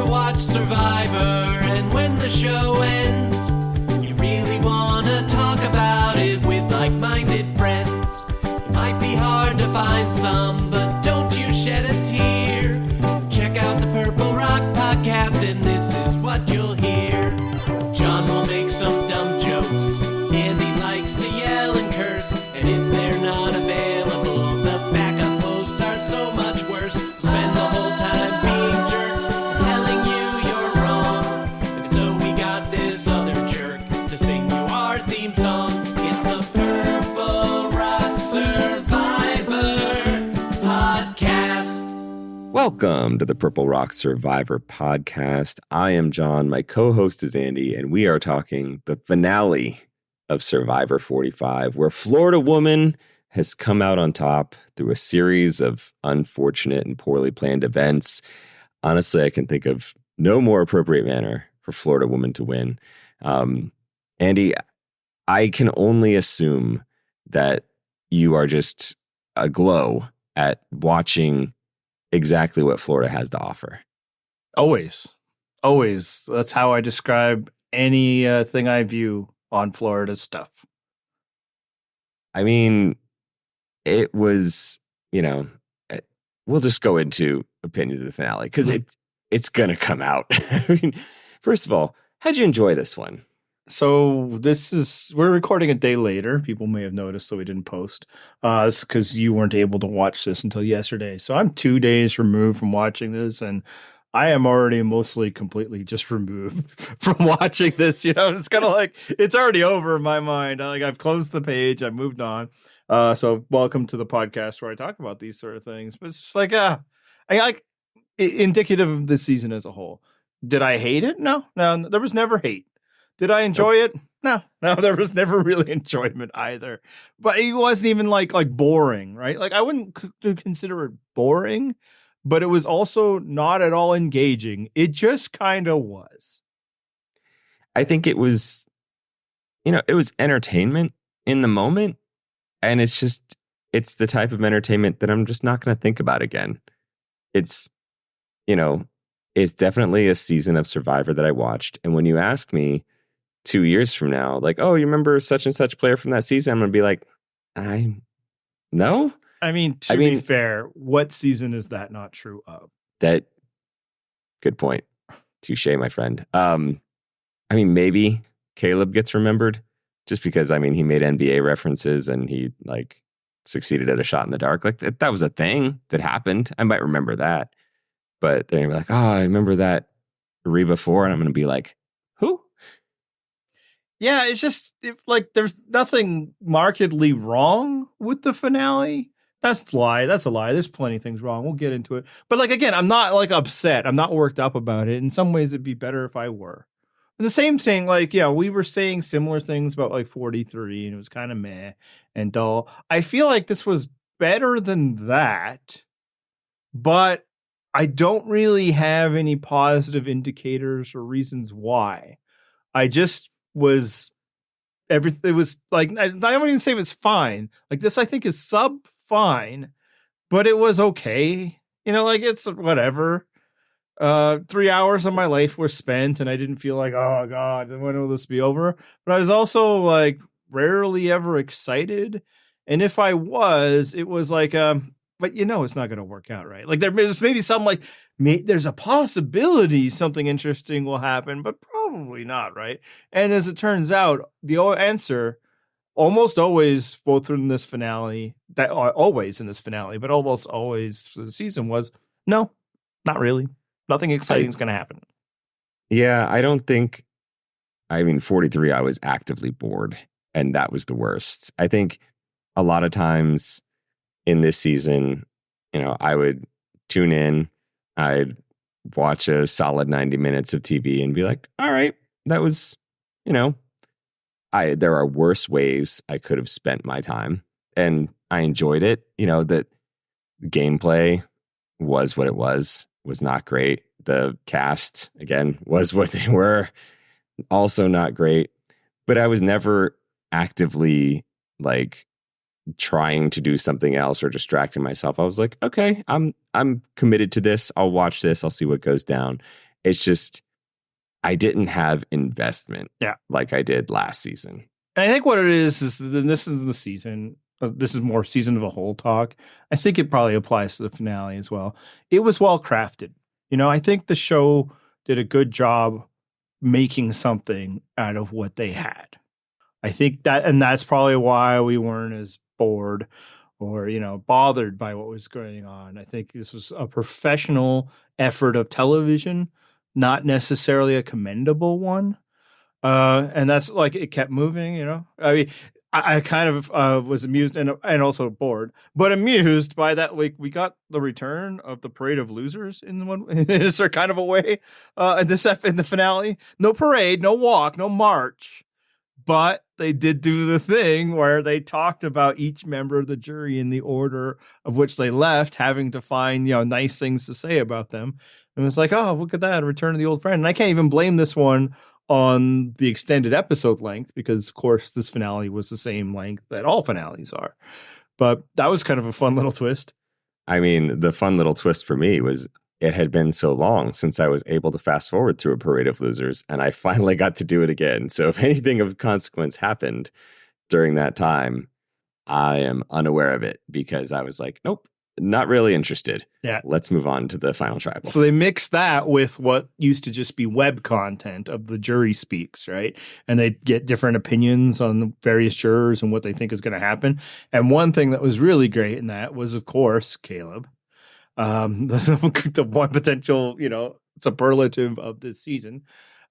watch Survivor, and when the show ends, you really want to talk about it with like-minded friends. It might be hard to find some, but don't you shed a tear. Check out the Purple Rock Podcast, and this is what you'll hear. John will make some dumb jokes, and he likes to yell and curse, and if they're not available, the backup hosts are so much worse. Spend the whole time being jerks, telling you you're wrong, and so we got this other jerk to sing you our theme song. It's the Purple Rock Survivor Podcast. Welcome to the Purple Rock Survivor Podcast. I am John, my co-host is Andy, and we are talking the finale of Survivor 45, where Florida woman has come out on top through a series of unfortunate and poorly planned events. Honestly, I can think of no more appropriate manner for Florida woman to win. Andy, I can only assume that you are just aglow at watching exactly what Florida has to offer. Always. That's how I describe any thing I view on Florida stuff. I mean, it was, we'll just go into opinion of the finale because it's going to come out. I mean, first of all, how'd you enjoy this one? So we're recording a day later. People may have noticed, so we didn't post. It's because you weren't able to watch this until yesterday. So I'm 2 days removed from watching this, and I am already mostly completely just removed from watching this. It's kind of like it's already over in my mind. I've closed the page. I've moved on. So welcome to the podcast where I talk about these sort of things. But it's just like, indicative of the season as a whole. Did I hate it? No, there was never hate. Did I enjoy it? No, there was never really enjoyment either. But it wasn't even like boring, right? Like I wouldn't consider it boring, but it was also not at all engaging. It just kind of was. I think it was, it was entertainment in the moment. And it's the type of entertainment that I'm just not going to think about again. It's definitely a season of Survivor that I watched. And when you ask me 2 years from now, like, oh, you remember such and such player from that season? I'm going to be like, no. I mean, to be fair, what season is that not true of? Good point. Touche, my friend. Maybe Caleb gets remembered just because, he made NBA references and he succeeded at a shot in the dark. Like that was a thing that happened. I might remember that, but they're gonna be like, oh, I remember that Reba 4. And I'm going to be like, who? Yeah, it's just there's nothing markedly wrong with the finale. That's a lie. There's plenty of things wrong. We'll get into it. But again, I'm not upset. I'm not worked up about it. In some ways, it'd be better if I were. The same thing, we were saying similar things about 43, and it was kind of meh and dull. I feel like this was better than that, but I don't really have any positive indicators or reasons why. I just was everything. It was I don't even say it was fine. This, I think, is sub fine, but it was okay. It's whatever. 3 hours of my life were spent, and I didn't feel like, oh God, when will this be over? But I was also rarely ever excited. And if I was, it was but it's not going to work out, right? There's maybe some there's a possibility something interesting will happen, but probably not, right? And as it turns out, the answer almost always, both in this finale, but almost always for the season was no, not really. Nothing exciting is going to happen. Yeah, I don't think, 43, I was actively bored, and that was the worst. I think a lot of times in this season, I would tune in, I'd watch a solid 90 minutes of TV and be like, all right, that was, there are worse ways I could have spent my time, and I enjoyed it. That gameplay was what it was not great. The cast, again, was what they were, also not great. But I was never actively trying to do something else or distracting myself. I was like, okay, I'm committed to this. I'll watch this. I'll see what goes down. It's just, I didn't have investment like I did last season. And I think what it is this is the season. This is more season of a whole talk. I think it probably applies to the finale as well. It was well crafted. I think the show did a good job making something out of what they had. I think that's probably why we weren't as bored or, bothered by what was going on. I think this was a professional effort of television, not necessarily a commendable one. And that's like, it kept moving, I mean, I kind of was amused and also bored, but amused by that. Like, we got the return of the parade of losers in sort kind of a way in the finale. No parade, no walk, no march, but they did do the thing where they talked about each member of the jury in the order of which they left, having to find nice things to say about them. And it's like, oh, look at that, return of the old friend. And I can't even blame this one on the extended episode length, because of course this finale was the same length that all finales are. But that was kind of a fun little twist. I mean, the fun little twist for me was it had been so long since I was able to fast forward through a parade of losers, and I finally got to do it again. So if anything of consequence happened during that time, I am unaware of it, because I was like, nope, not really interested. Yeah. Let's move on to the final tribal. So they mixed that with what used to just be web content of the jury speaks, right? And they get different opinions on the various jurors and what they think is going to happen. And one thing that was really great in that was, of course, Caleb. The one potential, superlative of this season.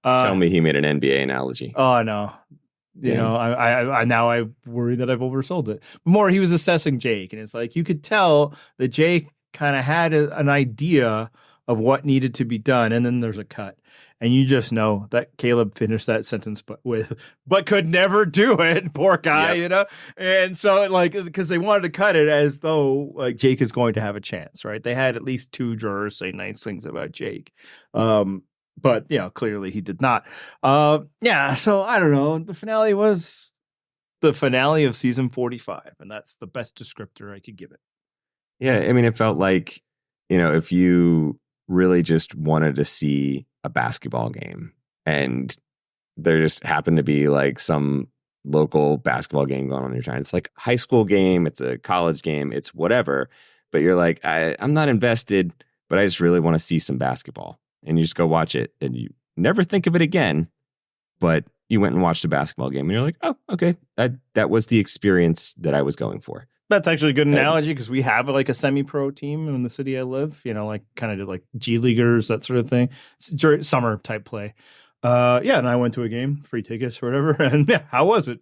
Tell me he made an NBA analogy. Oh, no. I now I worry that I've oversold it. More, he was assessing Jake, and it's like you could tell that Jake kind of had an idea of what needed to be done, and then there's a cut, and you just know that Caleb finished that sentence but could never do it. Poor guy, And so because they wanted to cut it as though like Jake is going to have a chance, right? They had at least two jurors say nice things about Jake. But, clearly he did not. So I don't know. The finale was the finale of season 45, and that's the best descriptor I could give it. Yeah, I mean, it felt like, if you really just wanted to see a basketball game and there just happened to be like some local basketball game going on in your time. It's like a high school game, it's a college game, it's whatever. But you're like, I'm not invested, but I just really want to see some basketball. And you just go watch it and you never think of it again, but you went and watched a basketball game and you're like, oh, okay. That was the experience that I was going for. That's actually a good analogy, because we have like a semi-pro team in the city I live, like kind of did like G Leaguers, that sort of thing. It's summer type play. And I went to a game, free tickets or whatever. And how was it?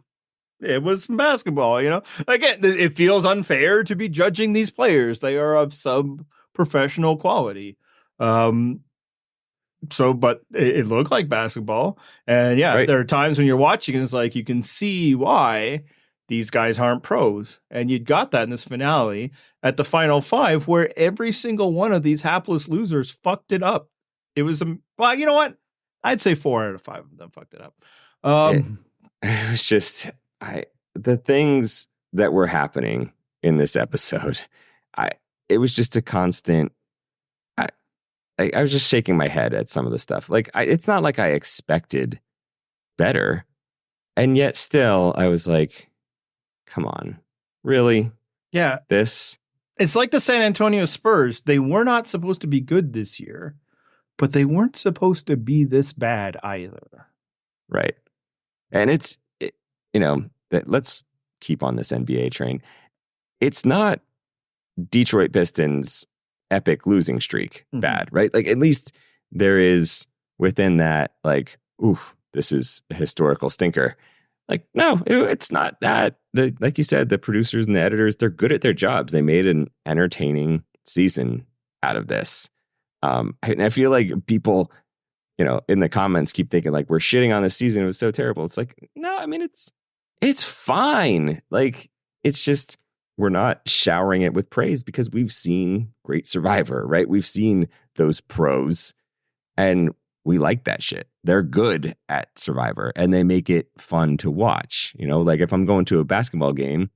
It was basketball, Again, it feels unfair to be judging these players. They are of sub-professional quality. But it looked like basketball. And right. There are times when you're watching and it's like you can see why these guys aren't pros. And you got that in this finale at the final five, where every single one of these hapless losers fucked it up. It was, you know what? I'd say 4 out of 5 of them fucked it up. It was just, the things that were happening in this episode, it was just a constant, I was just shaking my head at some of the stuff. Like, it's not like I expected better. And yet still, I was like, come on, really? Yeah. This? It's like the San Antonio Spurs. They were not supposed to be good this year, but they weren't supposed to be this bad either. Right. And let's keep on this NBA train. It's not Detroit Pistons' epic losing streak bad, right? Like, at least there is within that, like, oof, this is a historical stinker. Like, no, it's not that. Like you said, the producers and the editors, they're good at their jobs. They made an entertaining season out of this. And I feel like people, in the comments keep thinking like we're shitting on this season. It was so terrible. It's like, no, I mean, it's fine. Like, it's just, we're not showering it with praise because we've seen Great Survivor, right? We've seen those pros and we like that shit. They're good at Survivor and they make it fun to watch. Like if I'm going to a basketball game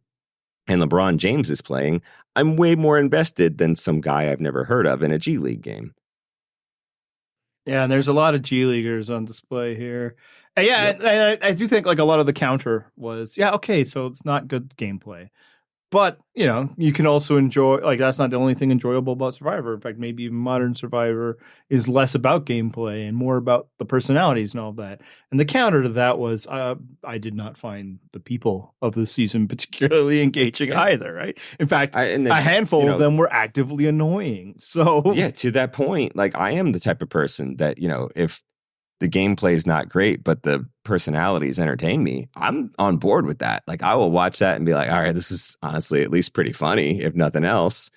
and LeBron James is playing, I'm way more invested than some guy I've never heard of in a G League game. Yeah, and there's a lot of G Leaguers on display here. And yeah, Yep. and I do think like a lot of the counter was, yeah, okay, so it's not good gameplay. But, you know, you can also enjoy, like, that's not the only thing enjoyable about Survivor. In fact, maybe even modern Survivor is less about gameplay and more about the personalities and all of that. And the counter to that was I did not find the people of the season particularly engaging either, right? In fact, a handful of them were actively annoying. So, yeah, to that point, like, I am the type of person that, you know, if the gameplay is not great, but the personalities entertain me, I'm on board with that. Like, I will watch that and be like, all right, this is honestly at least pretty funny, if nothing else.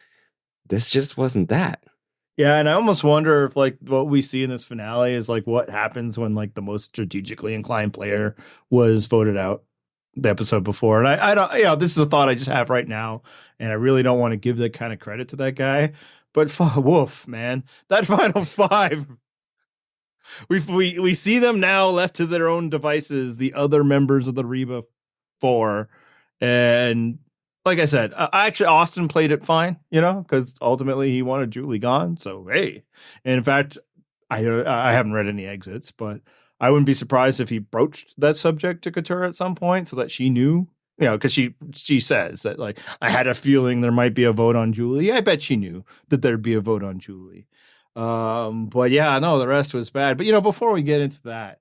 This just wasn't that. Yeah, and I almost wonder if like what we see in this finale is like what happens when like the most strategically inclined player was voted out the episode before. And I don't, you know, this is a thought I just have right now, and I really don't want to give that kind of credit to that guy. But woof, man, that final five. We see them now left to their own devices, the other members of the Reba 4. And like I said, actually Austin played it fine, you know, because ultimately he wanted Julie gone. So, hey. And in fact, I haven't read any exits, but I wouldn't be surprised if he broached that subject to Katurah at some point so that she knew, you know, because she says that, like, I had a feeling there might be a vote on Julie. I bet she knew that there'd be a vote on Julie. But yeah, no, the rest was bad. But, you know, before we get into that,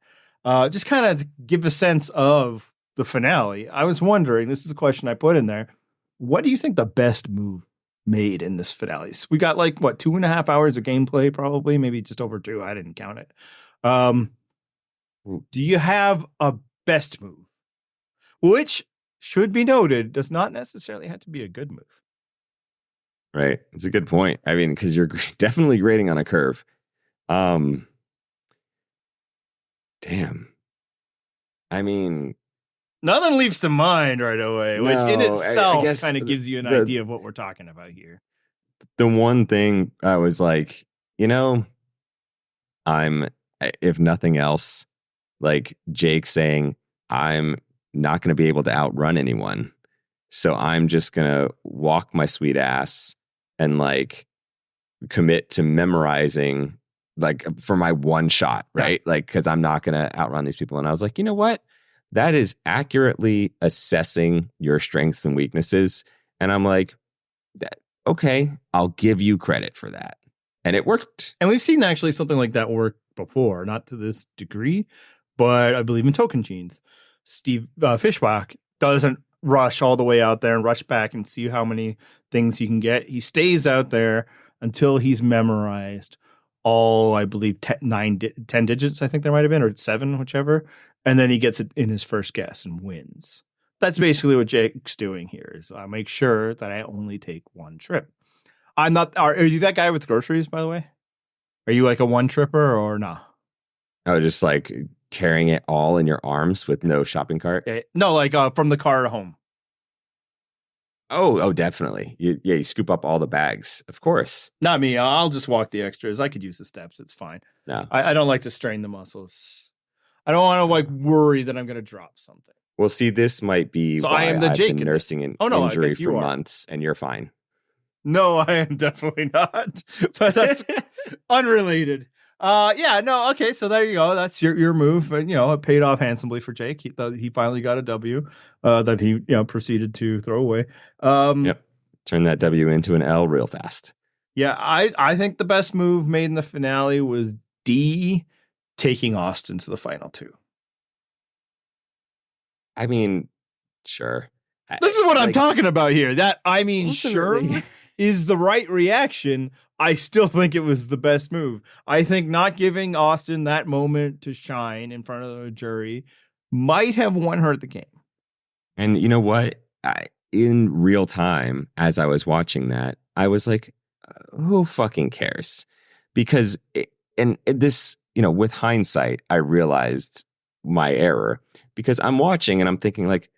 just kind of give a sense of the finale. I was wondering, this is a question I put in there. What do you think the best move made in this finale? So we got like, what, 2.5 hours of gameplay, probably, maybe just over 2. I didn't count it. Do you have a best move? Which, should be noted, does not necessarily have to be a good move. Right. It's a good point. I mean, because you're definitely grading on a curve. Damn. I mean, nothing leaps to mind right away, which in itself kind of gives you an idea of what we're talking about here. The one thing I was like, you know, if nothing else, like Jake saying, I'm not going to be able to outrun anyone. So I'm just going to walk my sweet ass and like commit to memorizing like for my one shot, right? Yeah. Like, because I'm not going to outrun these people. And I was like, you know what? That is accurately assessing your strengths and weaknesses. And I'm like, okay, I'll give you credit for that. And it worked. And we've seen actually something like that work before, not to this degree, but I believe in Token Genes. Steve Fishbach doesn't rush all the way out there and rush back and see how many things he can get. He stays out there until he's memorized all, I believe, 10 digits, I think there might have been, or 7, whichever. And then he gets it in his first guess and wins. That's basically what Jake's doing here. Is I make sure that I only take one trip. I'm not. Are you that guy with groceries, by the way? Are you like a one tripper or no? Oh, just like carrying it all in your arms with no shopping cart? No, like from the car to home. Oh, definitely. You scoop up all the bags, of course. Not me. I'll just walk the extras. I could use the steps. It's fine. No, I don't like to strain the muscles. I don't want to like worry that I'm going to drop something. Well, see, this might be so why I am the I've Jake been nursing an injury for months, and you're fine. No, I am definitely not. But that's unrelated. Yeah, no, okay, so there you go. That's your move, and you know it paid off handsomely for Jake. He finally got a W that he proceeded to throw away. Yep, turn that W into an L real fast. Yeah, I think the best move made in the finale was D taking Austin to the final 2. I mean, sure. This is what I'm talking about here. That I mean, ultimately, sure is the right reaction. I still think it was the best move. I think not giving Austin that moment to shine in front of the jury might have won her the game. And you know what? In real time, as I was watching that, I was like, who fucking cares? Because, this, with hindsight, I realized my error because I'm watching and I'm thinking like,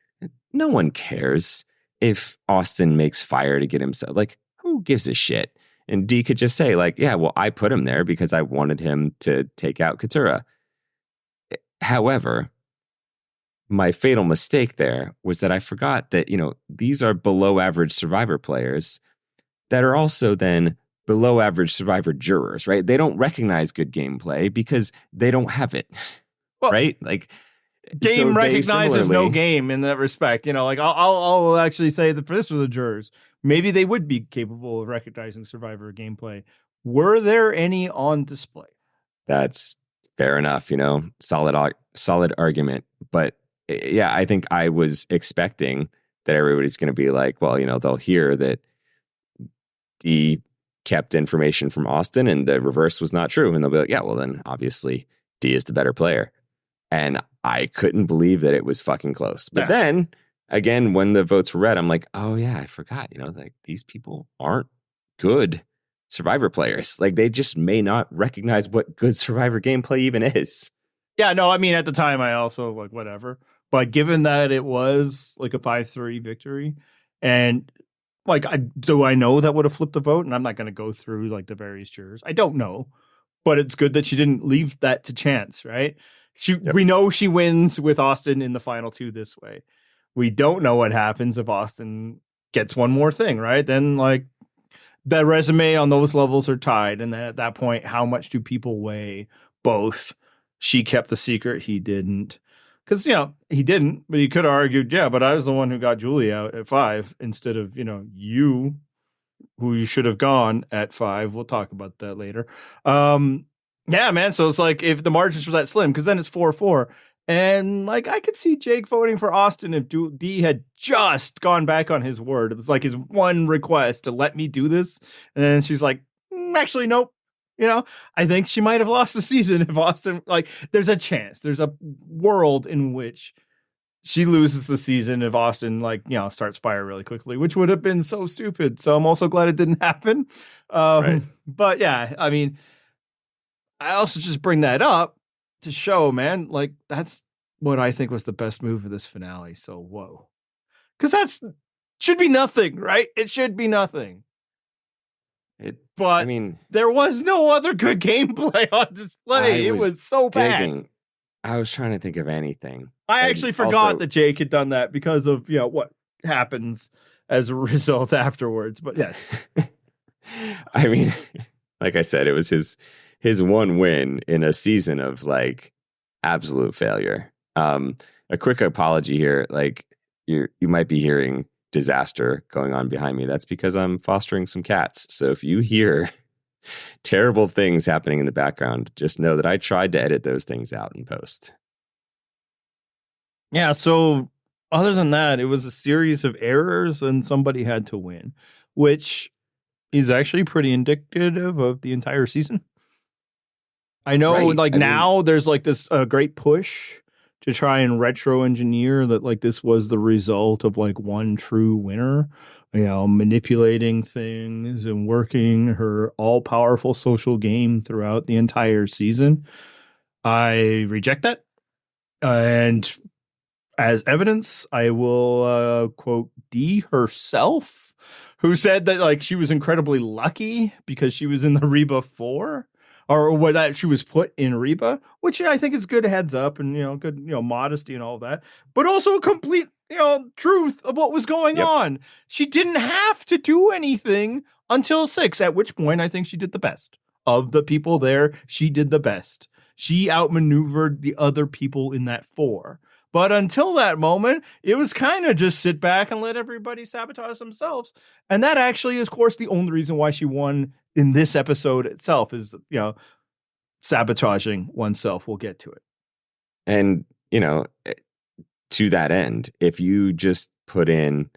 no one cares if Austin makes fire to get himself. Like, who gives a shit? And D could just say like, yeah, well, I put him there because I wanted him to take out Katurah. However, my fatal mistake there was that I forgot that, these are below average Survivor players that are also then below average Survivor jurors, right? They don't recognize good gameplay because they don't have it, Well, right? Like, game so they recognizes no similarly- game in that respect. Like I'll actually say that for this for the jurors, maybe they would be capable of recognizing Survivor gameplay. Were there any on display? That's fair enough, solid argument. But yeah, I think I was expecting that everybody's going to be like, well, they'll hear that Dee kept information from Austin and the reverse was not true. And they'll be like, yeah, well, then obviously Dee is the better player. And I couldn't believe that it was fucking close. But then again, when the votes were read, I'm like, oh yeah, I forgot, like these people aren't good Survivor players. Like they just may not recognize what good Survivor gameplay even is. Yeah, no, I mean, at the time I also like whatever, but given that it was like a 5-3 victory and like, do I know that would have flipped the vote? And I'm not going to go through like the various jurors. I don't know, but it's good that she didn't leave that to chance, right? We know she wins with Austin in the final two this way. We don't know what happens if Austin gets one more thing, right? Then like the resume on those levels are tied. And then at that point, how much do people weigh both? She kept the secret. He didn't. Because, he didn't, but he could have argued, yeah, but I was the one who got Julie out at 5 instead of, you, who you should have gone at 5. We'll talk about that later. Yeah, man. So it's like if the margins were that slim, because then it's 4-4. And like I could see Jake voting for Austin if Dee had just gone back on his word. It was like his one request to let me do this. And then she's like, actually, nope. I think she might have lost the season if Austin, like, there's a chance. There's a world in which she loses the season if Austin, like, starts fire really quickly, which would have been so stupid. So I'm also glad it didn't happen. Right. But yeah, I mean, I also just bring that up to show, man, like, that's what I think was the best move of this finale. So, whoa. Because should be nothing, right? It should be nothing. But there was no other good gameplay on display. It was so bad. I was trying to think of anything. I actually forgot that Jake had done that because of what happens as a result afterwards. But yes, like I said, it was his one win in a season of like absolute failure. A quick apology here, like you might be hearing disaster going on behind me. That's because I'm fostering some cats. So if you hear terrible things happening in the background, just know that I tried to edit those things out in post. Yeah, so other than that, it was a series of errors and somebody had to win, which is actually pretty indicative of the entire season. I know now there's like this great push to try and retro engineer that like this was the result of like one true winner, manipulating things and working her all powerful social game throughout the entire season. I reject that. And as evidence, I will quote Dee herself, who said that like she was incredibly lucky because she was in the Reba 4. Or that she was put in Reba, which I think is good heads up and, good, modesty and all of that, but also a complete, truth of what was going on. She didn't have to do anything until 6, at which point I think she did the best. Of the people there, she did the best. She outmaneuvered the other people in that 4. But until that moment, it was kind of just sit back and let everybody sabotage themselves. And that actually is, of course, the only reason why she won in this episode itself is, sabotaging oneself. We'll get to it. And, to that end, if you just put in,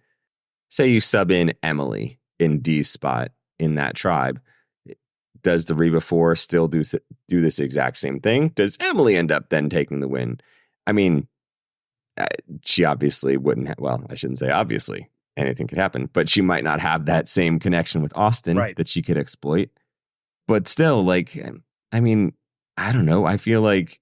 say you sub in Emily in Dee's spot in that tribe, does the Reba 4 still do this exact same thing? Does Emily end up then taking the win? She obviously wouldn't well, I shouldn't say obviously. Anything could happen, but she might not have that same connection with Austin that she could exploit. But still, like, I don't know. I feel like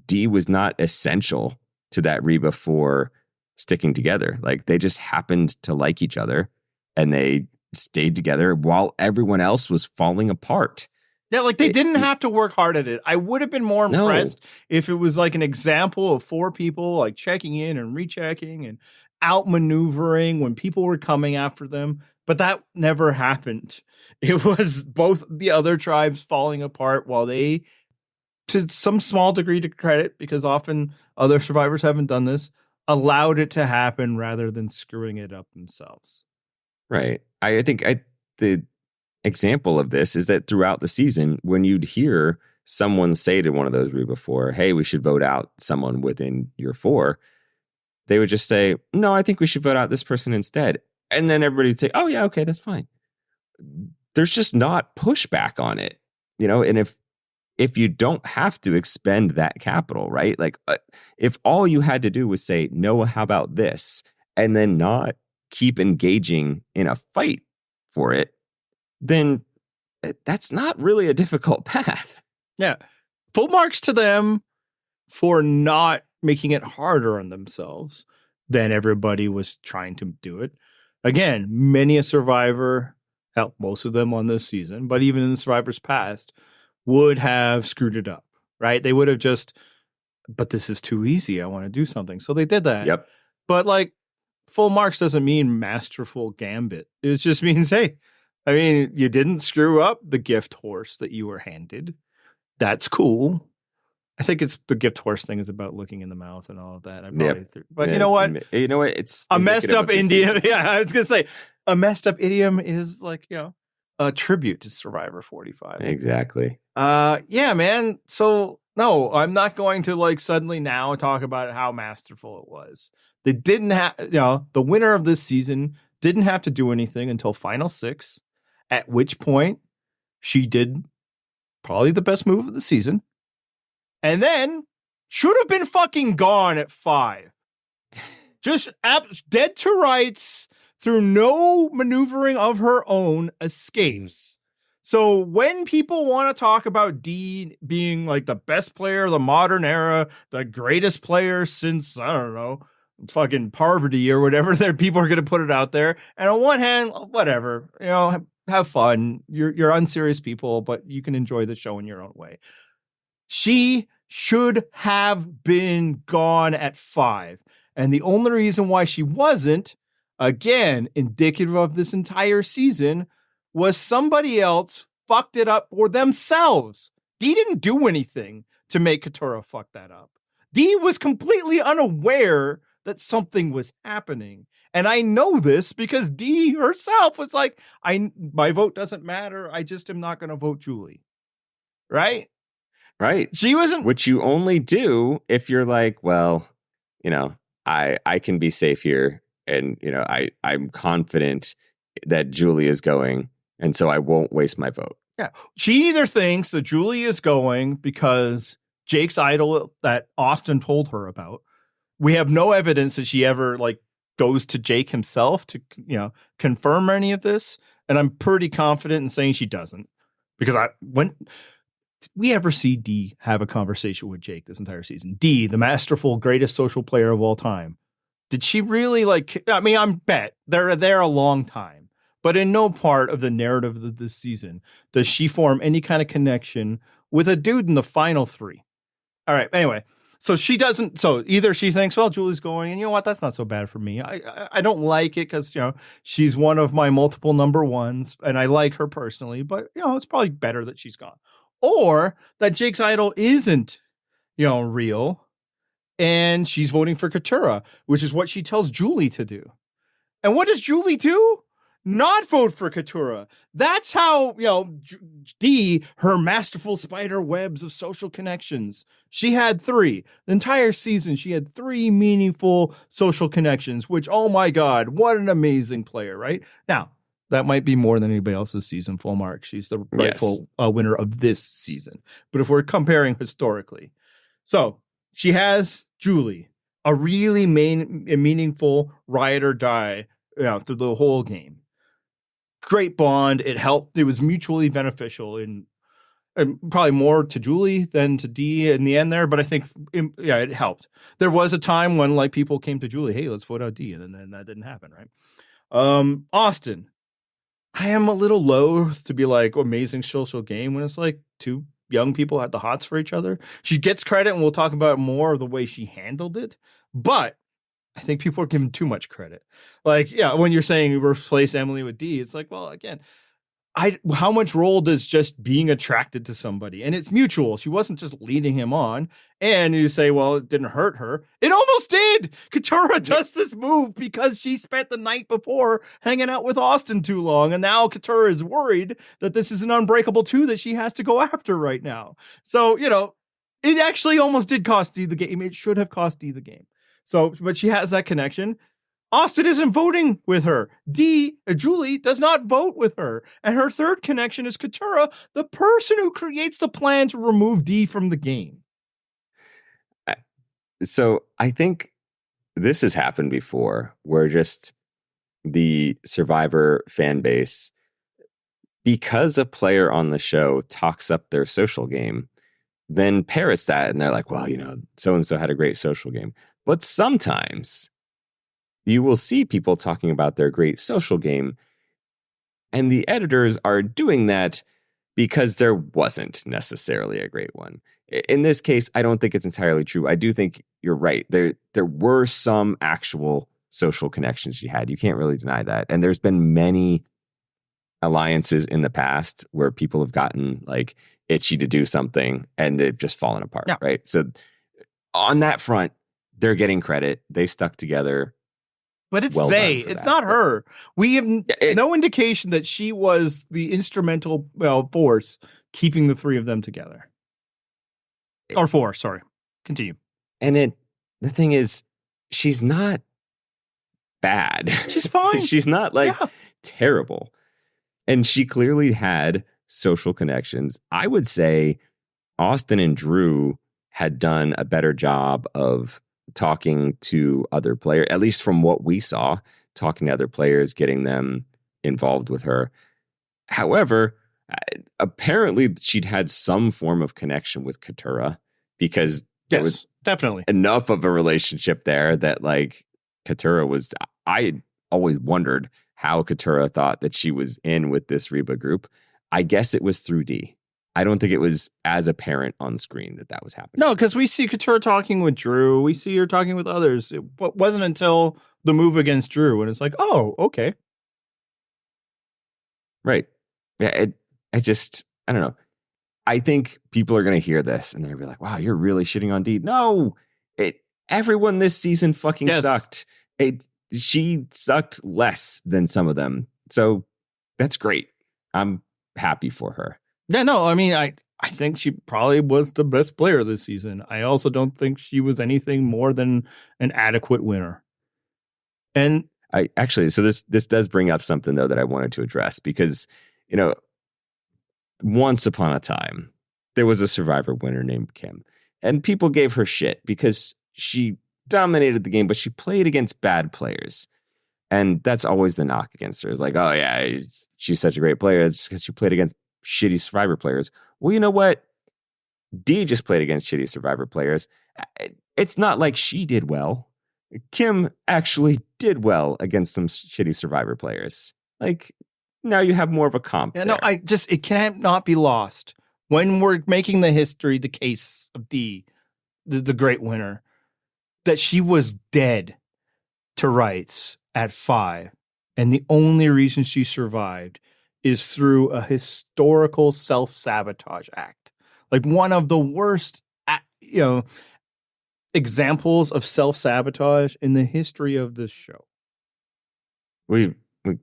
Dee was not essential to that Reba 4 sticking together. Like, they just happened to like each other and they stayed together while everyone else was falling apart. Yeah, like they didn't have to work hard at it. I would have been more impressed if it was like an example of 4 people like checking in and rechecking and outmaneuvering when people were coming after them. But that never happened. It was both the other tribes falling apart while they, to some small degree to credit, because often other survivors haven't done this, allowed it to happen rather than screwing it up themselves. Right. I think the example of this is that throughout the season, when you'd hear someone say to one of those group before, hey, we should vote out someone within your 4, they would just say, no, I think we should vote out this person instead. And then everybody would say, oh, yeah, okay, that's fine. There's just not pushback on it, and if you don't have to expend that capital, right? Like if all you had to do was say, no, how about this? And then not keep engaging in a fight for it, then that's not really a difficult path. Yeah. Full marks to them for not making it harder on themselves than everybody was trying to do it. Again, many a survivor, hell, most of them on this season, but even in the survivors past, would have screwed it up, right? They would have just, but this is too easy. I want to do something. So they did that. Yep. But like full marks doesn't mean masterful gambit. It just means, hey, I mean, you didn't screw up the gift horse that you were handed. That's cool. I think it's the gift horse thing is about looking in the mouth and all of that. But you know what? It's a messed up idiom. Yeah, I was going to say a messed up idiom is like, a tribute to Survivor 45. Exactly. Yeah, man. So no, I'm not going to like suddenly now talk about how masterful it was. They didn't have, the winner of this season didn't have to do anything until final 6, at which point she did probably the best move of the season. And then should have been fucking gone at 5. Just dead to rights through no maneuvering of her own escapes. So when people want to talk about Dee being like the best player of the modern era, the greatest player since, I don't know, fucking Parvati or whatever, there people are going to put it out there. And on one hand, whatever, have fun. You're unserious people, but you can enjoy the show in your own way. She should have been gone at 5. And the only reason why she wasn't, again, indicative of this entire season, was somebody else fucked it up for themselves. Dee didn't do anything to make Katurah fuck that up. Dee was completely unaware that something was happening. And I know this because Dee herself was like, my vote doesn't matter. I just am not going to vote Julie. Right? Right. She wasn't. Which you only do if you're like, well, I can be safe here. And, I'm confident that Julie is going. And so I won't waste my vote. Yeah. She either thinks that Julie is going because Jake's idol that Austin told her about. We have no evidence that she ever goes to Jake himself to, confirm any of this. And I'm pretty confident in saying she doesn't, because did we ever see Dee have a conversation with Jake this entire season? Dee, the masterful, greatest social player of all time. Did she really I bet they're there a long time, but in no part of the narrative of this season does she form any kind of connection with a dude in the final 3. All right. Anyway, so she doesn't. So either she thinks, well, Julie's going, and you know what? That's not so bad for me. I don't like it because, she's one of my multiple number ones and I like her personally, but, it's probably better that she's gone. Or that Jake's idol isn't, real, and she's voting for Katurah, which is what she tells Julie to do. And what does Julie do? Not vote for Katurah. That's how, Dee, her masterful spider webs of social connections. She had 3. The entire season, she had 3 meaningful social connections, which, oh my God, what an amazing player, right? Now, that might be more than anybody else's season, full mark. She's the rightful winner of this season. But if we're comparing historically. So she has Julie, a really meaningful ride or die through the whole game. Great bond. It helped. It was mutually beneficial and probably more to Julie than to Dee in the end there. But I think, it helped. There was a time when people came to Julie, hey, let's vote out Dee. And then that didn't happen, right? Austin. I am a little loath to be amazing social game when it's 2 young people had the hots for each other. She gets credit, and we'll talk about more of the way she handled it. But I think people are giving too much credit. Like, yeah, when you're saying you replace Emily with D, it's like, well, again, how much role does just being attracted to somebody? And it's mutual. She wasn't just leading him on. And you say, well, it didn't hurt her. It almost did. Katurah does this move because she spent the night before hanging out with Austin too long. And now Katurah is worried that this is an unbreakable two that she has to go after right now. So, it actually almost did cost Dee the game. It should have cost Dee the game. So, but she has that connection. Austin isn't voting with her. Julie does not vote with her. And her third connection is Katurah, the person who creates the plan to remove Dee from the game. So I think this has happened before, where just the Survivor fan base, because a player on the show talks up their social game, then parrots that, and they're like, well, so-and-so had a great social game. But sometimes you will see people talking about their great social game, and the editors are doing that because there wasn't necessarily a great one. In this case, I don't think it's entirely true. I do think you're right. There were some actual social connections she had. You can't really deny that. And there's been many alliances in the past where people have gotten like itchy to do something and they've just fallen apart, right? So on that front, they're getting credit. They stuck together. But it's it's not her. We have no indication that she was the instrumental force keeping the three of them together. Or four, sorry. Continue. And the thing is, she's not bad. She's fine. She's not terrible. And she clearly had social connections. I would say Austin and Drew had done a better job of talking to other players, at least from what we saw, talking to other players, getting them involved with her. However, apparently she'd had some form of connection with Katurah, because there was definitely enough of a relationship there that Katurah was, I always wondered how Katurah thought that she was in with this Reba group. I guess it was through D. I don't think it was as apparent on screen that was happening. No, because we see Katurah talking with Drew. We see her talking with others. It wasn't until the move against Drew, and it's like, oh, okay. Right. Yeah, I don't know. I think people are going to hear this, and they're going to be like, wow, you're really shitting on D. No, everyone this season fucking sucked. She sucked less than some of them. So that's great. I'm happy for her. Yeah, no, I mean, I think she probably was the best player this season. I also don't think she was anything more than an adequate winner. And so this does bring up something, though, that I wanted to address, because, once upon a time, there was a Survivor winner named Kim, and people gave her shit because she dominated the game, but she played against bad players. And that's always the knock against her. It's like, oh yeah, she's such a great player. It's just because she played against shitty Survivor players. Well, you know what? Dee just played against shitty Survivor players. It's not like she did well. Kim actually did well against some shitty Survivor players. Now you have more of a comp. Yeah, there. no, it can't not be lost when we're making the case of Dee, the great winner, that she was dead to rights at 5. And the only reason she survived is through a historical self-sabotage act. One of the worst, examples of self-sabotage in the history of this show.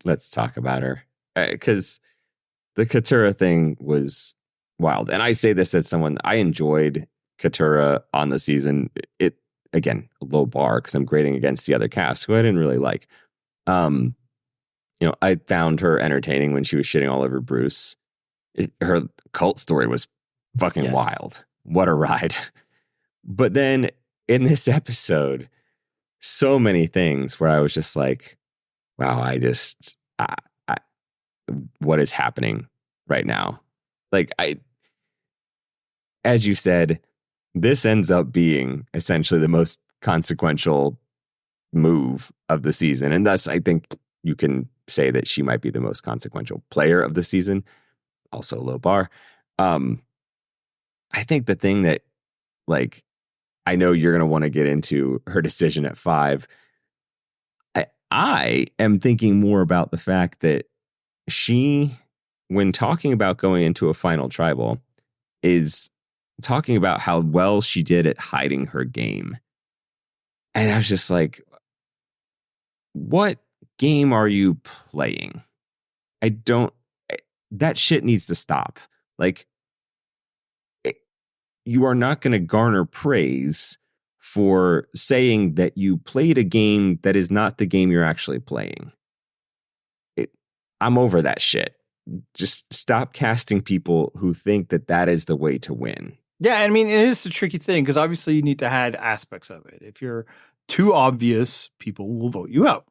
Let's talk about her, because the Katurah thing was wild. And I say this as someone, I enjoyed Katurah on the season. It, again, a low bar because I'm grading against the other cast who I didn't really like. I found her entertaining when she was shitting all over Bruce. Her cult story was fucking wild. What a ride. But then in this episode, so many things where I was just like, wow, what is happening right now? As you said, this ends up being essentially the most consequential move of the season. And thus, I think you can say that she might be the most consequential player of the season. Also low bar. I think the thing that, I know you're going to want to get into her decision at 5, I am thinking more about the fact that she, when talking about going into a final tribal, is talking about how well she did at hiding her game. And I was just like, what game are you playing? I don't, that shit needs to stop. Like, you are not going to garner praise for saying that you played a game that is not the game you're actually playing. I'm over that shit. Just stop casting people who think that that is the way to win. Yeah, I mean, it is a tricky thing because obviously you need to hide aspects of it. If you're too obvious, people will vote you out.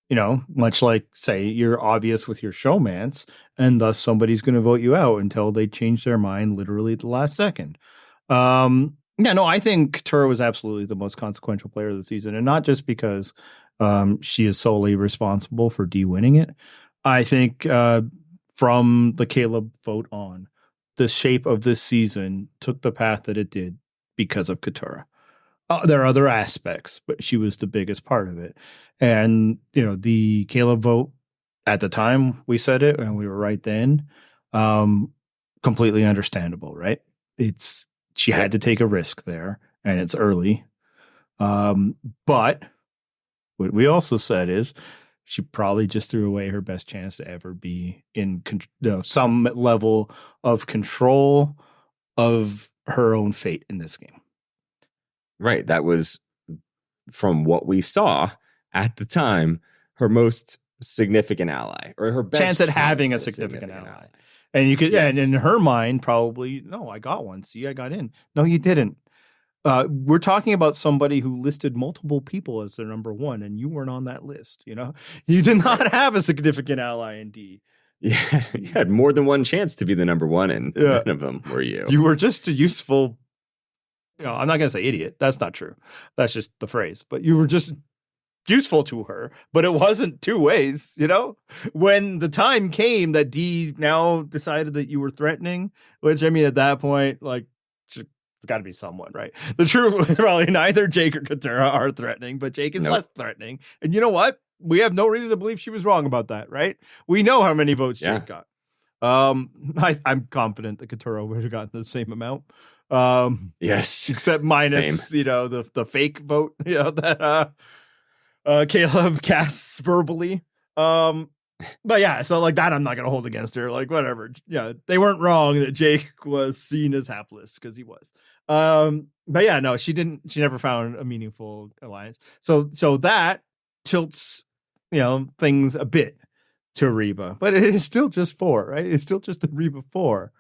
You know, much like, say, you're obvious with your showmance, and thus somebody's going to vote you out until they change their mind literally at the last second. Yeah, no, I think Katurah was absolutely the most consequential player of the season, and not just because she is solely responsible for Dee winning it. I think from the Caleb vote on, the shape of this season took the path that it did because of Katurah. There are other aspects, but she was the biggest part of it. And, you know, the Caleb vote at the time we said it and we were right then, completely understandable, right? She had to take a risk there and it's early. But what we also said is she probably just threw away her best chance to ever be in some level of control of her own fate in this game. Right. That was, from what we saw at the time, her most significant ally, or her best chance at having a significant ally. And you could, yes. And in her mind, probably, no, I got one. See, I got in. No, you didn't. We're talking about somebody who listed multiple people as their number one, and you weren't on that list. You know, you did not have a significant ally in D. Yeah, you had more than one chance to be the number one, and none of them were you. You were just a useful. You know, I'm not going to say idiot. That's not true. That's just the phrase. But you were just useful to her. But it wasn't two ways, you know? When the time came that Dee now decided that you were threatening, which, I mean, at that point, like, it's got to be someone, right? The truth was probably neither Jake or Katurah are threatening, but Jake is less threatening. And you know what? We have no reason to believe she was wrong about that, right? We know how many votes Jake got. I'm confident that Katurah would have gotten the same amount. Yes, except minus you know the fake vote, you know, that Caleb casts verbally. But yeah, so like that I'm not gonna hold against her. Like whatever, yeah, they weren't wrong that Jake was seen as hapless because he was. But yeah, no, she never found a meaningful alliance. So that tilts, you know, things a bit to Reba, but it is still just 4, right? It's still just a Reba 4.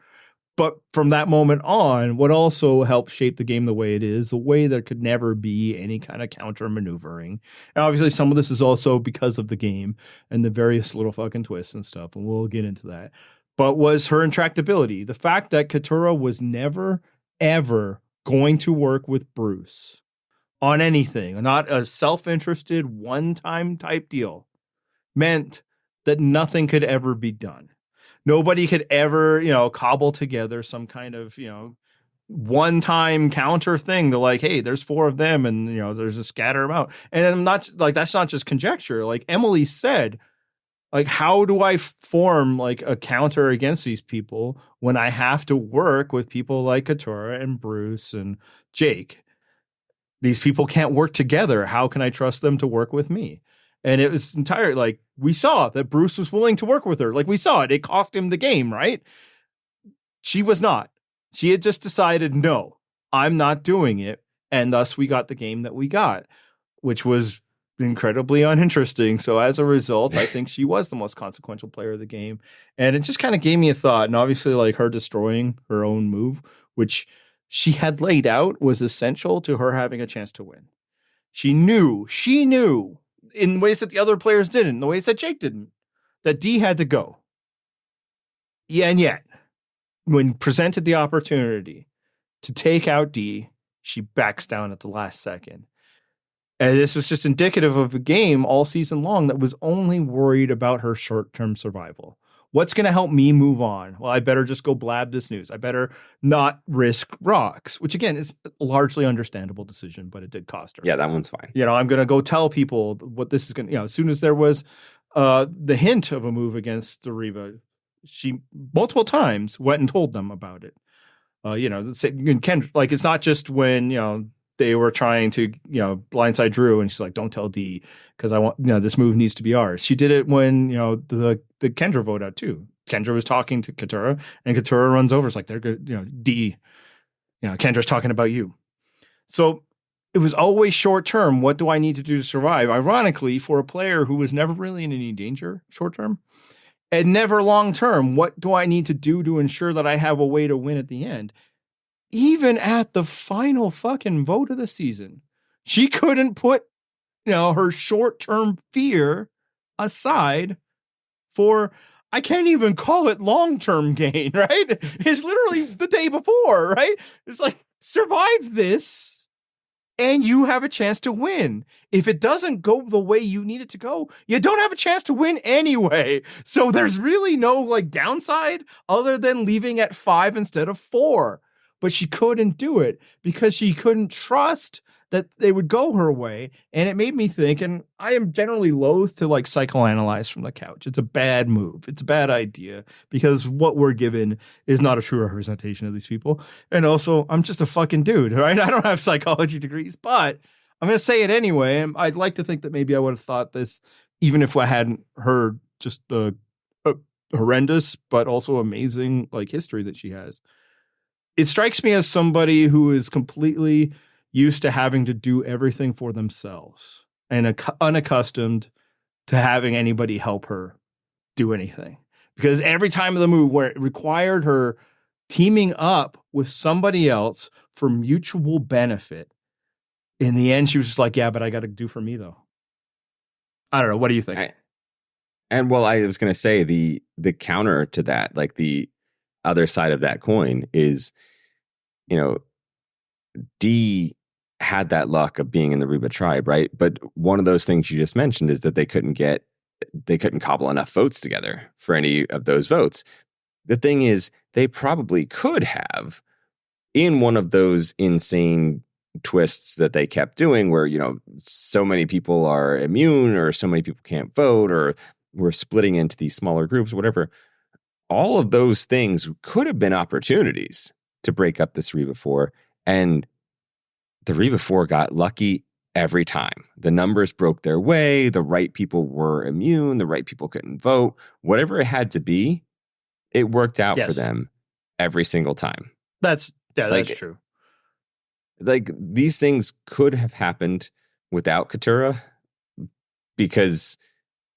But from that moment on, what also helped shape the game the way it is, a way there could never be any kind of counter maneuvering. And obviously, some of this is also because of the game and the various little fucking twists and stuff, and we'll get into that. But was her intractability. The fact that Katurah was never, ever going to work with Bruce on anything, not a self-interested, one-time type deal, meant that nothing could ever be done. Nobody could ever, you know, cobble together some kind of, you know, one-time counter thing to like, hey, there's 4 of them and, you know, there's a scatter amount. And I'm not like, that's not just conjecture. Like Emily said, like, how do I form like a counter against these people when I have to work with people like Katurah and Bruce and Jake? These people can't work together. How can I trust them to work with me? And it was entirely like, we saw that Bruce was willing to work with her. Like we saw it. It cost him the game, right? She was not. She had just decided, no, I'm not doing it. And thus we got the game that we got, which was incredibly uninteresting. So as a result, I think she was the most consequential player of the game. And it just kind of gave me a thought. And obviously like her destroying her own move, which she had laid out, was essential to her having a chance to win. She knew in ways that the other players didn't, in the ways that Jake didn't, that Dee had to go. Yeah, and yet, when presented the opportunity to take out Dee, she backs down at the last second. And this was just indicative of a game all season long that was only worried about her short-term survival, What's going to help me move on? Well, I better just go blab this news. I better not risk rocks, which again is a largely understandable decision, but it did cost her. Yeah, that one's fine. I'm going to go tell people what this is going to, as soon as there was the hint of a move against the Reba, she multiple times went and told them about it. Like, it's not just when, they were trying to, blindside Drew, and she's like, don't tell D because I want, this move needs to be ours. She did it when, the Kendra vote out too. Kendra was talking to Katurah, and Katurah runs over. It's like, they're good, D, Kendra's talking about you. So it was always short term. What do I need to do to survive? Ironically, for a player who was never really in any danger short term and never long term, what do I need to do to ensure that I have a way to win at the end? Even at the final fucking vote of the season, she couldn't put, her short-term fear aside for, I can't even call it long-term gain, right? It's literally the day before, right? It's like, survive this and you have a chance to win. If it doesn't go the way you need it to go, you don't have a chance to win anyway. So there's really no downside other than leaving at 5 instead of 4. But she couldn't do it because she couldn't trust that they would go her way. And it made me think, and I am generally loath to psychoanalyze from the couch. It's a bad move. It's a bad idea because what we're given is not a true representation of these people. And also, I'm just a fucking dude, right? I don't have psychology degrees, but I'm going to say it anyway. And I'd like to think that maybe I would have thought this, even if I hadn't heard just the horrendous, but also amazing history that she has. It strikes me as somebody who is completely used to having to do everything for themselves and unaccustomed to having anybody help her do anything. Because every time of the move where it required her teaming up with somebody else for mutual benefit, in the end, she was just like, yeah, but I got to do for me, though. I don't know. What do you think? I was going to say the counter to that, the other side of that coin is, D had that luck of being in the Reba tribe, right? But one of those things you just mentioned is that they couldn't cobble enough votes together for any of those votes. The thing is, they probably could have in one of those insane twists that they kept doing where, so many people are immune or so many people can't vote or we're splitting into these smaller groups, whatever. All of those things could have been opportunities to break up this Reba 4. And the Reba 4 got lucky every time. The numbers broke their way. The right people were immune. The right people couldn't vote. Whatever it had to be, it worked out for them every single time. That's true. These things could have happened without Katurah because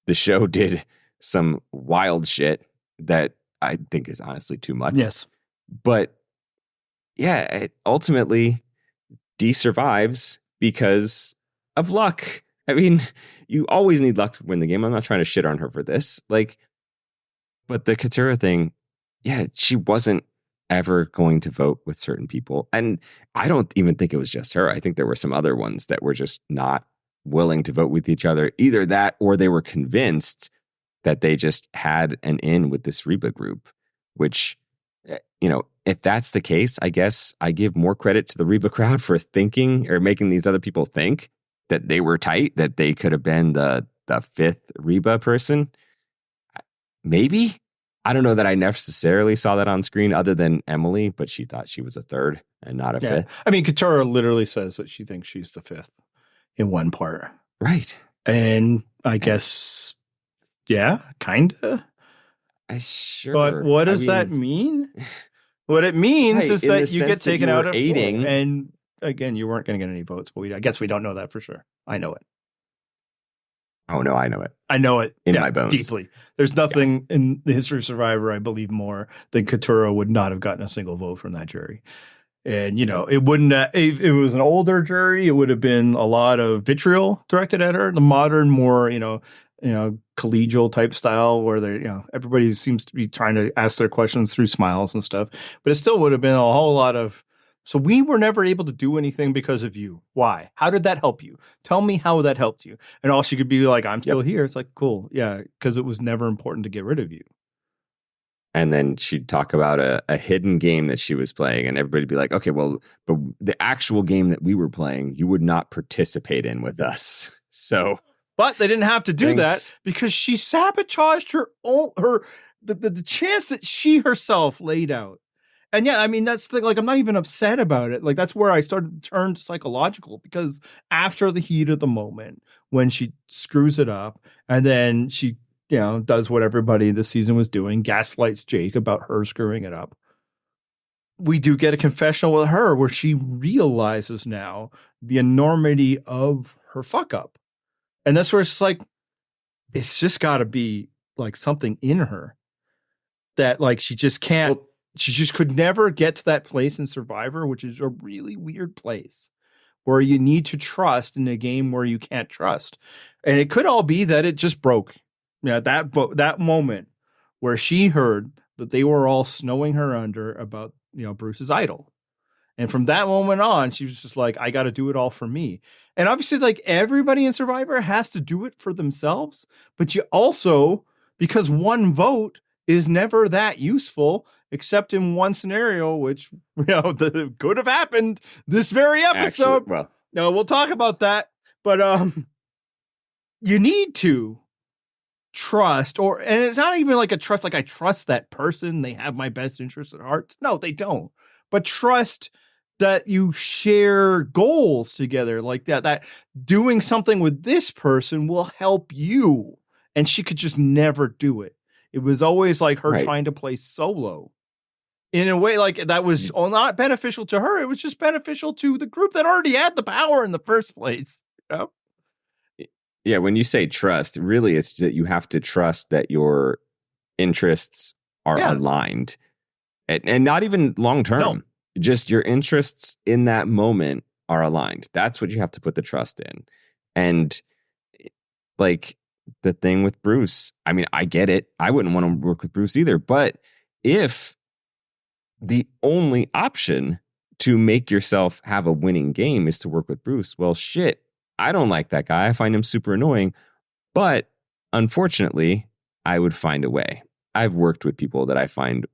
the show did some wild shit that I think is honestly too much. Yes. But yeah, ultimately, D survives because of luck. I mean, you always need luck to win the game. I'm not trying to shit on her for this. But the Katurah thing, yeah, she wasn't ever going to vote with certain people. And I don't even think it was just her. I think there were some other ones that were just not willing to vote with each other. Either that or they were convinced that they just had an in with this Reba group, which, if that's the case, I guess I give more credit to the Reba crowd for thinking or making these other people think that they were tight, that they could have been the fifth Reba person. Maybe. I don't know that I necessarily saw that on screen other than Emily, but she thought she was a third and not a fifth. I mean, Katurah literally says that she thinks she's the fifth in one part. Right. And I guess, yeah, kind of. Sure. But what does that mean? What it means is that you get taken out of aiding. And again, you weren't going to get any votes, but I guess we don't know that for sure. I know it. Oh, no, I know it. I know it in my bones. Deeply. There's nothing in the history of Survivor, I believe, more than Katurah would not have gotten a single vote from that jury. And, it wouldn't, if it was an older jury, it would have been a lot of vitriol directed at her. The modern, more, collegial type style where they, everybody seems to be trying to ask their questions through smiles and stuff. But it still would have been a whole lot of, so we were never able to do anything because of you. Why? How did that help you? Tell me how that helped you. And all she could be like, I'm still here. It's like, cool. Yeah. Because it was never important to get rid of you. And then she'd talk about a hidden game that she was playing, and everybody'd be like, okay, well, but the actual game that we were playing, you would not participate in with us. So, but they didn't have to do Thanks. that because she sabotaged the chance that she herself laid out. And yeah, I mean, that's the, like, I'm not even upset about it. Like, that's where I started to turn to psychological, because after the heat of the moment, when she screws it up and then she, does what everybody this season was doing, gaslights Jake about her screwing it up. We do get a confessional with her where she realizes now the enormity of her fuck up. And that's where it's like, it's just got to be like something in her that like she just can't, she just could never get to that place in Survivor, which is a really weird place where you need to trust in a game where you can't trust. And it could all be that it just broke. Yeah, that moment where she heard that they were all snowing her under about, Bruce's idol. And from that moment on, she was just like, I got to do it all for me. And obviously, like, everybody in Survivor has to do it for themselves. But you also, because one vote is never that useful, except in one scenario, which, could have happened this very episode. Actually, well, no, we'll talk about that. But you need to trust, and it's not even like a trust, like I trust that person, they have my best interest at heart. No, they don't. But trust that you share goals together, like that doing something with this person will help you. And she could just never do it. It was always like her trying to play solo in a way like that was not beneficial to her. It was just beneficial to the group that already had the power in the first place. Yeah, when you say trust, really it's that you have to trust that your interests are aligned. And not even long term. No. Just your interests in that moment are aligned. That's what you have to put the trust in. And like the thing with Bruce, I mean, I get it. I wouldn't want to work with Bruce either. But if the only option to make yourself have a winning game is to work with Bruce, well, shit, I don't like that guy. I find him super annoying. But unfortunately, I would find a way. I've worked with people that I find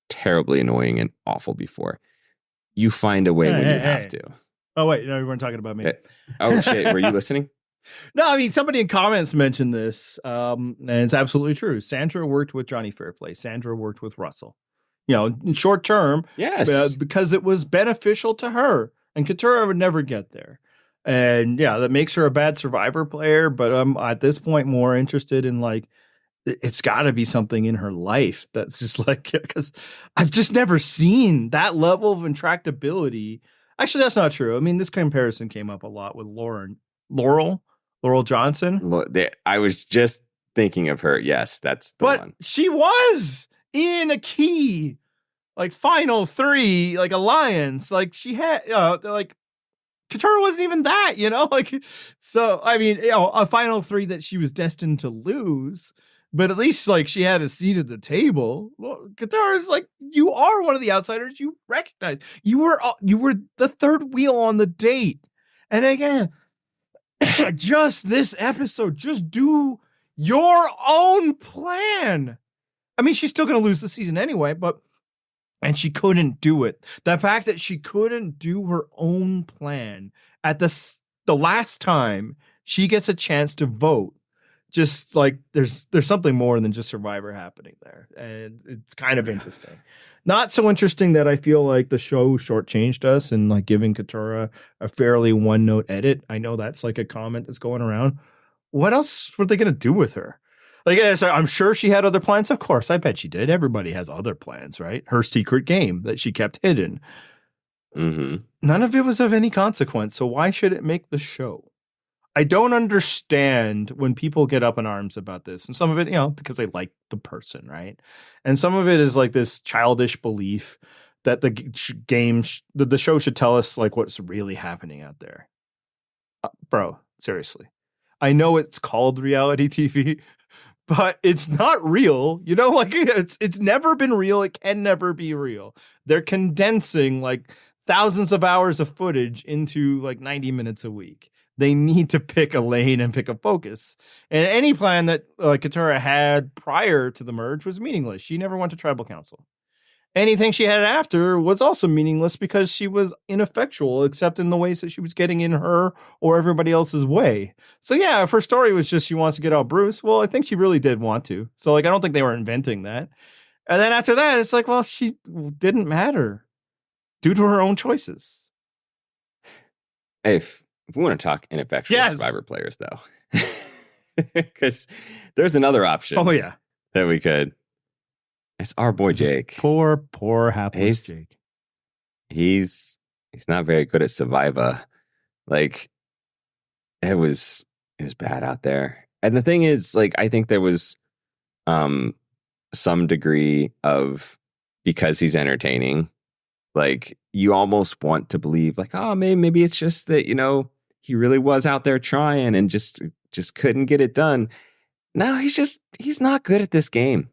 terribly annoying and awful before. You find a way when you have to. Oh, wait. No, you weren't talking about me. Oh, shit. Were you listening? No, I mean, somebody in comments mentioned this, and it's absolutely true. Sandra worked with Johnny Fairplay. Sandra worked with Russell. In short term, yes, because it was beneficial to her. And Katurah would never get there. And yeah, that makes her a bad Survivor player. But I'm at this point more interested in like, it's got to be something in her life that's just like, because I've just never seen that level of intractability. Actually, that's not true. I mean, this comparison came up a lot with Laurel Johnson. I was just thinking of her. Yes, that's the one. But she was in a key, like final 3, like alliance. Like she had, like Katurah wasn't even that, like, so, I mean, a final 3 that she was destined to lose, but at least like she had a seat at the table. Well, Katurah's like, you are one of the outsiders. You recognize you were the third wheel on the date. And again, just this episode, just do your own plan. I mean, she's still going to lose the season anyway, and she couldn't do it. The fact that she couldn't do her own plan at the last time she gets a chance to vote, just like there's something more than just Survivor happening there. And it's kind of interesting. Not so interesting that I feel like the show shortchanged us and like giving Katurah a fairly one-note edit. I know that's like a comment that's going around. What else were they going to do with her? Like, I'm sure she had other plans. Of course, I bet she did. Everybody has other plans, right? Her secret game that she kept hidden. Mm-hmm. None of it was of any consequence. So why should it make the show? I don't understand when people get up in arms about this. And some of it, because they like the person, right? And some of it is like this childish belief that the show should tell us like what's really happening out there. Bro, seriously. I know it's called reality TV, but it's not real. Like it's never been real. It can never be real. They're condensing like thousands of hours of footage into like 90 minutes a week. They need to pick a lane and pick a focus. And any plan that Katurah had prior to the merge was meaningless. She never went to tribal council. Anything she had after was also meaningless because she was ineffectual, except in the ways that she was getting in her or everybody else's way. So yeah, if her story was just she wants to get out Bruce, well, I think she really did want to. So I don't think they were inventing that. And then after that, it's well, she didn't matter due to her own choices. If we want to talk ineffectual Survivor players, though, because there's another option. Oh yeah, that we could. It's our boy Jake. Poor hapless Jake. He's not very good at Survivor. Like it was bad out there. And the thing is, I think there was some degree of, because he's entertaining, you almost want to believe oh, maybe it's just that, he really was out there trying and just couldn't get it done. No, he's not good at this game.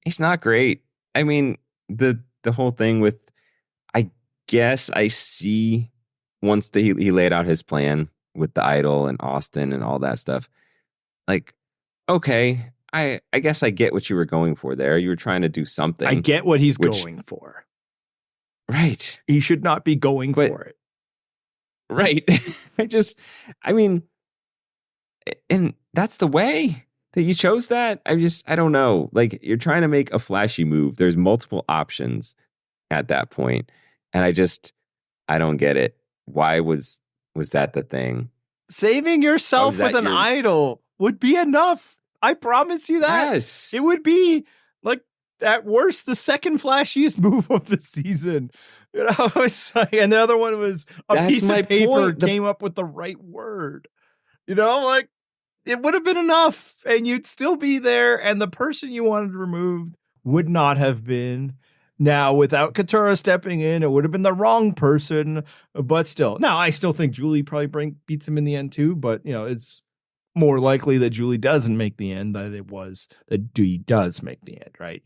He's not great. I mean, the whole thing with, I guess I see once he laid out his plan with the idol and Austin and all that stuff. Okay, I guess I get what you were going for there. You were trying to do something. I get what he's going for. Right. He should not be going for it. Right. And that's the way that you chose that. I don't know. You're trying to make a flashy move. There's multiple options at that point. And I don't get it. Why was that the thing? Saving yourself with an idol would be enough. I promise you that. Yes. It would be at worst the second flashiest move of the season. It's and the other one was piece of paper came up with the right word. It would have been enough and you'd still be there and the person you wanted removed would not have been. Now, without Katurah stepping in, it would have been the wrong person, but still. Now, I still think Julie probably beats him in the end too, but it's more likely that Julie doesn't make the end than it was that Dee does make the end, right?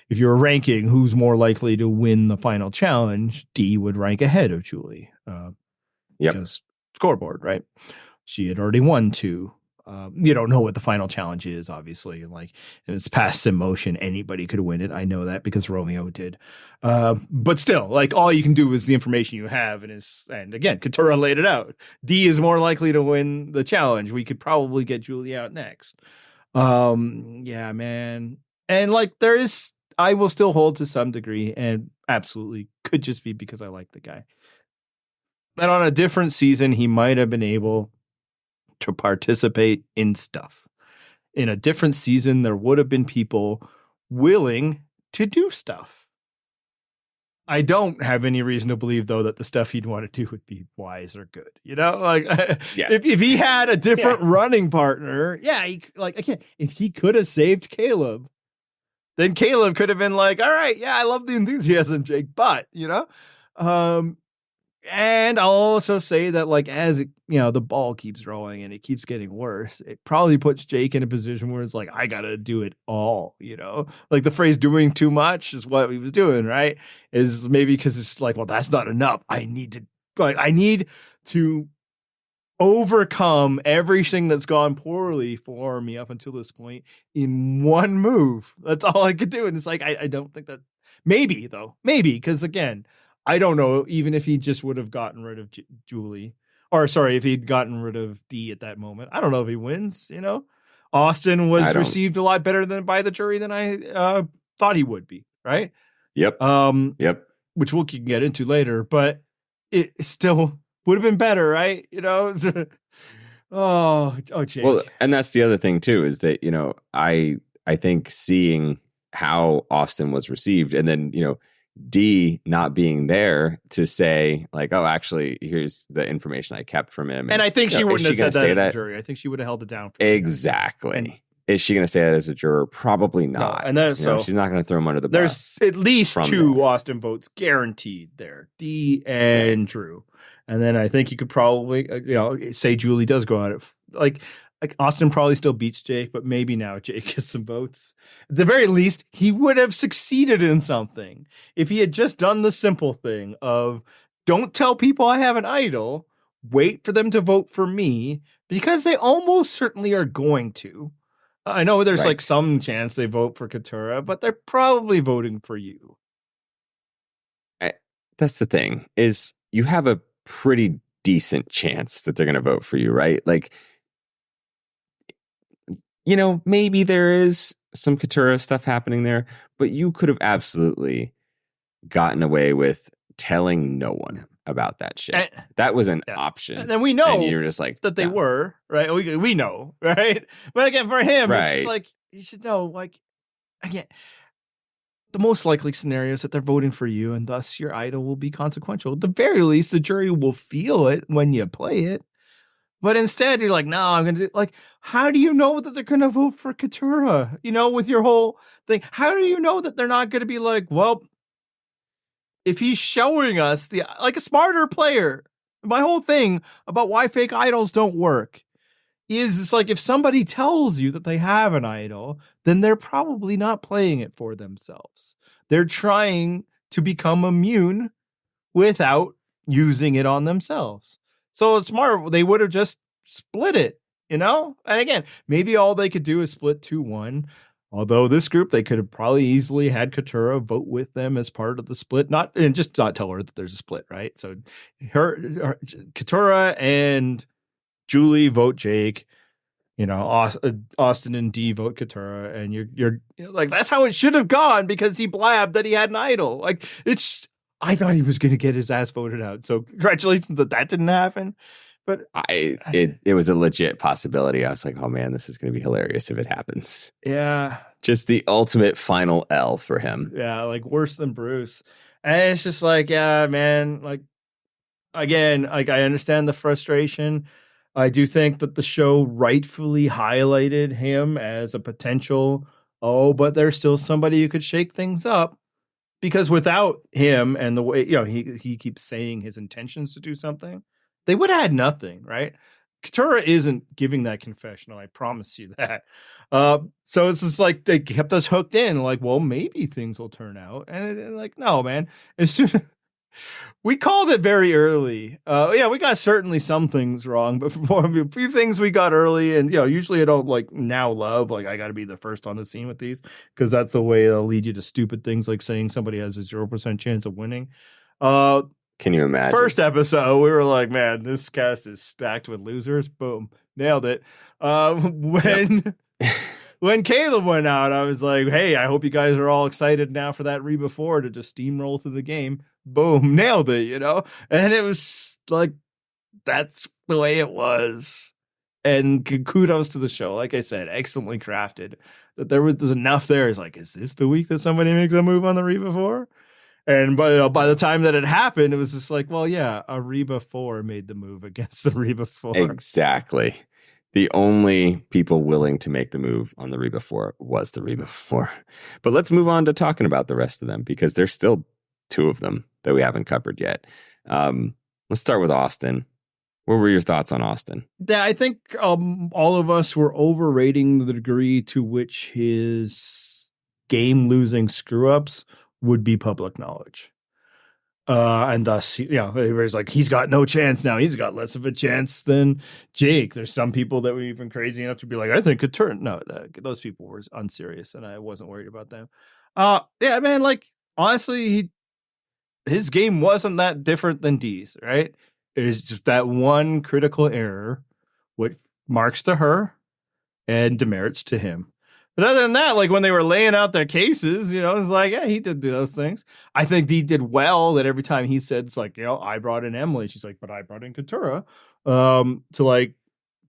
If you're ranking who's more likely to win the final challenge, Dee would rank ahead of Julie. Just scoreboard, right? She had already won 2. You don't know what the final challenge is, obviously. And it's past sim motion. Anybody could win it. I know that because Romeo did. But still, all you can do is the information you have. And again, Katurah laid it out. Dee is more likely to win the challenge. We could probably get Julie out next. Yeah, man. And I will still hold to some degree and absolutely could just be because I like the guy. That on a different season, he might have been able to participate in stuff. In a different season, there would have been people willing to do stuff. I don't have any reason to believe, though, that the stuff he'd want to do would be wise or good. If he had a different running partner, again, if he could have saved Caleb, then Caleb could have been all right, I love the enthusiasm, Jake, but, and I'll also say that as the ball keeps rolling and it keeps getting worse, it probably puts Jake in a position where it's I got to do it all, the phrase doing too much is what he was doing, right? Is maybe because it's well, that's not enough. I need to overcome everything that's gone poorly for me up until this point in one move. That's all I could do. And it's I don't think that maybe because again, I don't know, even if he just would have gotten rid of Julie, or sorry, if he'd gotten rid of Dee at that moment. I don't know if he wins, Austin was received a lot better by the jury than I thought he would be, right? Yep. Which we can get into later, but it still would have been better, right? Oh, Jake. Well, and that's the other thing too, is that, I think seeing how Austin was received and then, Dee not being there to say oh, actually, here's the information I kept from him. And I think she wouldn't have said that to the jury. I think she would have held it down. Exactly. Is she going to say that as a juror? Probably not. No, and that's she's not going to throw him under the bus. There's at least 2 Austin votes guaranteed there, Dee and Drew. And then I think you could probably, say Julie does go out at Austin probably still beats Jake, but maybe now Jake gets some votes. At the very least, he would have succeeded in something if he had just done the simple thing of don't tell people I have an idol wait for them to vote for me because they almost certainly are going to. I know there's Right. like some chance they vote for Katurah, but they're probably voting for you. That's the thing, is you have a pretty decent chance that they're going to vote for you, right? Like, maybe there is some Katurah stuff happening there, but you could have absolutely gotten away with telling no one about that shit. That was an option. And then we know and you were just like that they were, right? We know, right? But again, for him, it's just Right. like, you should know, like, again, the most likely scenario is that they're voting for you, and thus your idol will be consequential. At the very least, the jury will feel it when you play it. But instead, you're like, no, I'm going to do, like, how do you know that they're going to vote for Katurah? With your whole thing. How do you know that they're not going to be like, well, if he's showing us like a smarter player? My whole thing about why fake idols don't work is it's like, if somebody tells you that they have an idol, then they're probably not playing it for themselves. They're trying to become immune without using it on themselves. So it's smart. They would have just split it, And again, maybe all they could do is split 2-1. Although this group, they could have probably easily had Katurah vote with them as part of the split, and just not tell her that there's a split, right? So her Katurah and Julie vote Jake, Austin and Dee vote Katurah, and you're like, that's how it should have gone because he blabbed that he had an idol. Like, I thought he was going to get his ass voted out. So congratulations that didn't happen. But it was a legit possibility. I was like, oh man, this is going to be hilarious if it happens. Yeah. Just the ultimate final L for him. Yeah, like worse than Bruce. And it's just like, yeah, man, like, again, like, I understand the frustration. I do think that the show rightfully highlighted him as a potential, but there's still somebody who could shake things up. Because without him and the way, he keeps saying his intentions to do something, they would have had nothing, right? Katurah isn't giving that confessional. I promise you that. So it's just like they kept us hooked in, like, well, maybe things will turn out. And like, no, man. As soon we called it very early. We got certainly some things wrong, but a few things we got early. And, usually I don't like now love, like, I got to be the first on the scene with these because that's the way it'll lead you to stupid things like saying somebody has a 0% chance of winning. Can you imagine? First episode, we were like, man, this cast is stacked with losers. Boom. Nailed it. When Caleb went out, I was like, hey, I hope you guys are all excited now for that Reba 4 to just steamroll through the game. Boom, nailed it, And it was like, that's the way it was. And kudos to the show. Like I said, excellently crafted. That there's enough there. It's like, is this the week that somebody makes a move on the Reba 4? And by the time that it happened, it was just like, well, yeah, a Reba 4 made the move against the Reba 4. Exactly. The only people willing to make the move on the Reba 4 was the Reba 4. But let's move on to talking about the rest of them because there's still 2 of them that we haven't covered yet. Let's start with Austin. What were your thoughts on Austin? Yeah, I think all of us were overrating the degree to which his game-losing screw-ups would be public knowledge. And thus, everybody's like, he's got no chance now. He's got less of a chance than Jake. There's some people that were even crazy enough to be like, I think Katurah. No, those people were unserious, and I wasn't worried about them. Yeah, man, like, honestly, his game wasn't that different than Dee's, right? It's just that one critical error, which marks to her and demerits to him. But other than that, like when they were laying out their cases, it's like, yeah, he did do those things. I think Dee did well that every time he said, it's like, I brought in Emily. She's like, but I brought in Katurah to like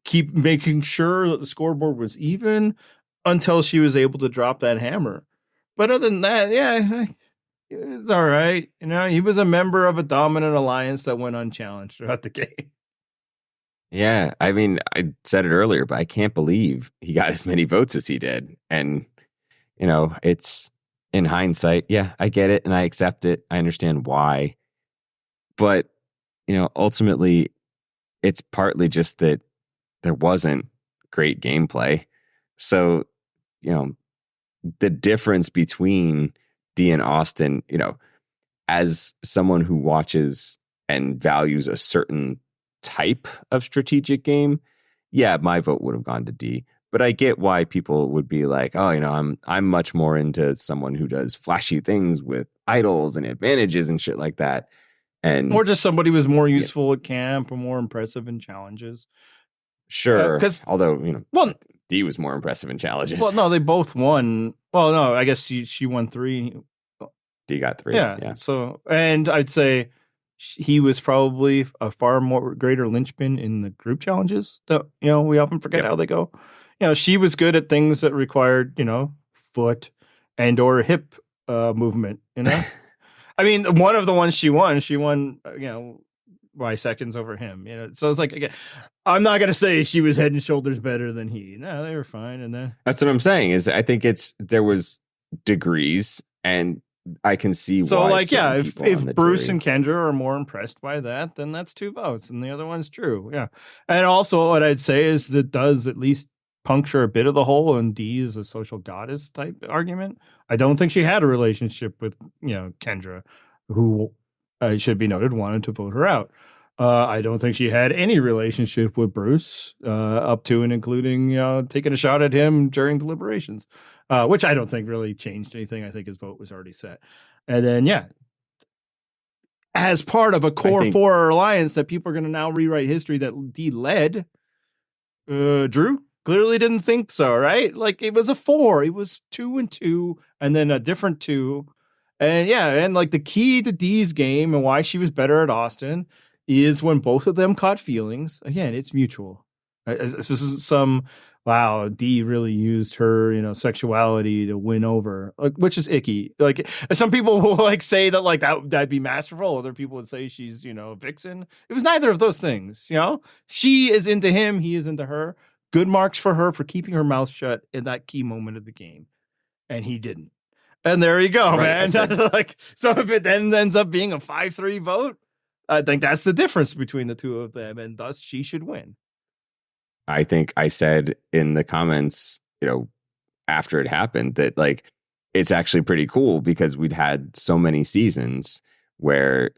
keep making sure that the scoreboard was even until she was able to drop that hammer. But other than that, yeah, it's all right. He was a member of a dominant alliance that went unchallenged throughout the game. Yeah, I mean, I said it earlier, but I can't believe he got as many votes as he did. And, it's in hindsight, yeah, I get it and I accept it. I understand why. But, ultimately, it's partly just that there wasn't great gameplay. So, the difference between Dee and Austin, as someone who watches and values a certain type of strategic game, yeah, my vote would have gone to D. But I get why people would be like, oh, I'm much more into someone who does flashy things with idols and advantages and shit like that. And or just somebody was more useful at camp or more impressive in challenges. Sure. 'Cause- although, well, D was more impressive in challenges. Well, no, they both won. Well, no, I guess she won 3. D got 3. Yeah. Yeah. So, and I'd say he was probably a far more greater linchpin in the group challenges that, we often forget how they go. She was good at things that required, foot and or hip movement, I mean, one of the ones she won, by seconds over him, So it's like, again, I'm not going to say she was head and shoulders better than he. No, they were fine. And then that's what I'm saying is I think there was degrees, and I can see so why. Like, yeah, if Bruce jury. and Kendra are more impressed by that, then that's 2 votes and the other one's true. Yeah. And also what I'd say is that does at least puncture a bit of the hole, and D is a social goddess type argument. I don't think she had a relationship with, Kendra, who should be noted wanted to vote her out. I don't think she had any relationship with Bruce up to and including taking a shot at him during deliberations, which I don't think really changed anything. I think his vote was already set. And then, as part of a core 4 alliance that people are going to now rewrite history that D led, Drew clearly didn't think so, right? Like, it was a 4. It was 2 and 2 and then a different 2. And like the key to D's game and why she was better at Austin is when both of them caught feelings. Again, it's mutual. This isn't some, wow, D really used her, sexuality to win over, which is icky. Like, some people will say that that'd be masterful. Other people would say she's, a vixen. It was neither of those things. She is into him. He is into her. Good marks for her for keeping her mouth shut in that key moment of the game. And he didn't. And there you go, right, man. So if it then ends up being a 5-3 vote, I think that's the difference between the two of them, and thus she should win. I think I said in the comments, after it happened that it's actually pretty cool because we'd had so many seasons where,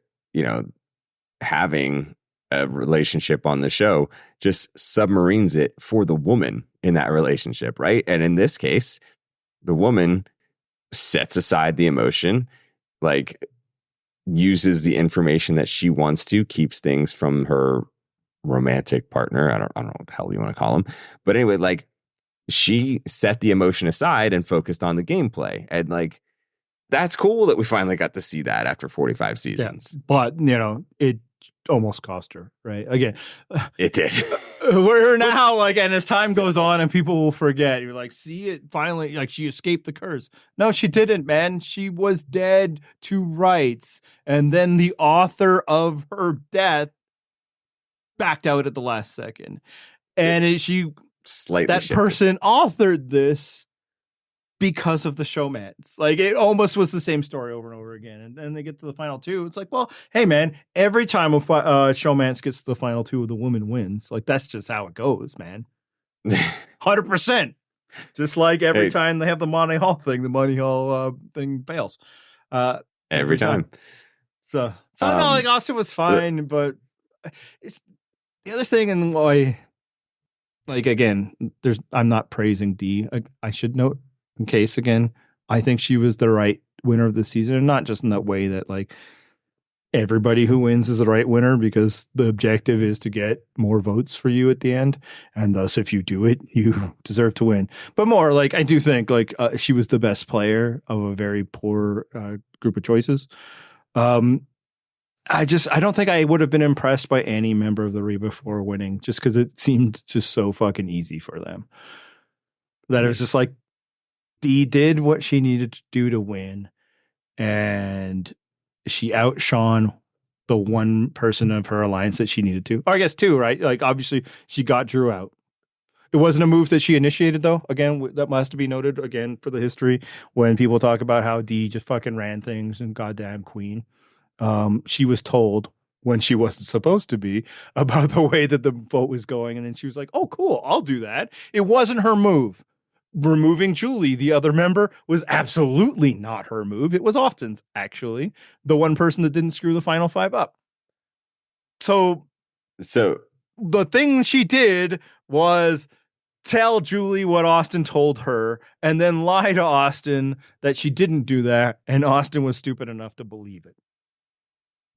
having a relationship on the show just submarines it for the woman in that relationship, right? And in this case, the woman sets aside the emotion, uses the information that she wants to, keeps things from her romantic partner. I don't know what the hell you want to call him. But anyway, she set the emotion aside and focused on the gameplay. And that's cool that we finally got to see that after 45 seasons. Yeah, but, it almost cost her, right? Again, it did. We're now and as time goes on and people will forget, you're see it finally, she escaped the curse. No, she didn't, man. She was dead to rights. And then the author of her death backed out at the last second. And that person authored this because of the showmance. It almost was the same story over and over again. And then they get to the final 2. It's well, hey man, every time a showmance gets to the final 2, the woman wins. That's just how it goes, man. 100%. Just every time they have the Money Hall thing, the Money Hall thing fails. Every time. So no, Austin was fine, but it's the other thing, and why, again, I'm not praising D. I should note, in case, again, I think she was the right winner of the season, and not just in that way that everybody who wins is the right winner, because the objective is to get more votes for you at the end, and thus if you do it, you deserve to win. But more I do think she was the best player of a very poor group of choices. I don't think I would have been impressed by any member of the Reba 4 winning, just because it seemed just so fucking easy for them. That it was just Dee did what she needed to do to win, and she outshone the one person of her alliance that she needed to. Or I guess 2, right? Obviously, she got Drew out. It wasn't a move that she initiated, though. Again, that must be noted, again, for the history, when people talk about how Dee just fucking ran things and goddamn queen. She was told when she wasn't supposed to be about the way that the vote was going, and then she was like, oh, cool, I'll do that. It wasn't her move. Removing Julie, the other member, was absolutely not her move. It was Austin's, actually. The one person that didn't screw the final 5 up. So So The thing she did was tell Julie what Austin told her and then lie to Austin that she didn't do that. And Austin was stupid enough to believe it.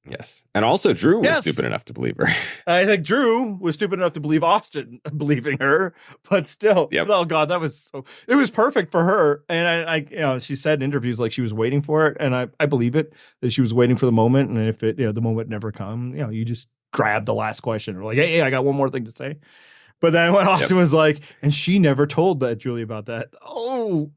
yes. And also Drew was Yes. stupid enough to believe her. I think Drew was stupid enough to believe Austin believing her, but still, Yep. oh God, it was perfect for her. And she said in interviews like she was waiting for it. And I believe it, that she was waiting for the moment. And if the moment never come, you just grab the last question or like, hey, I got one more thing to say. But then when Austin was like, and she never told that Julie about that. Oh,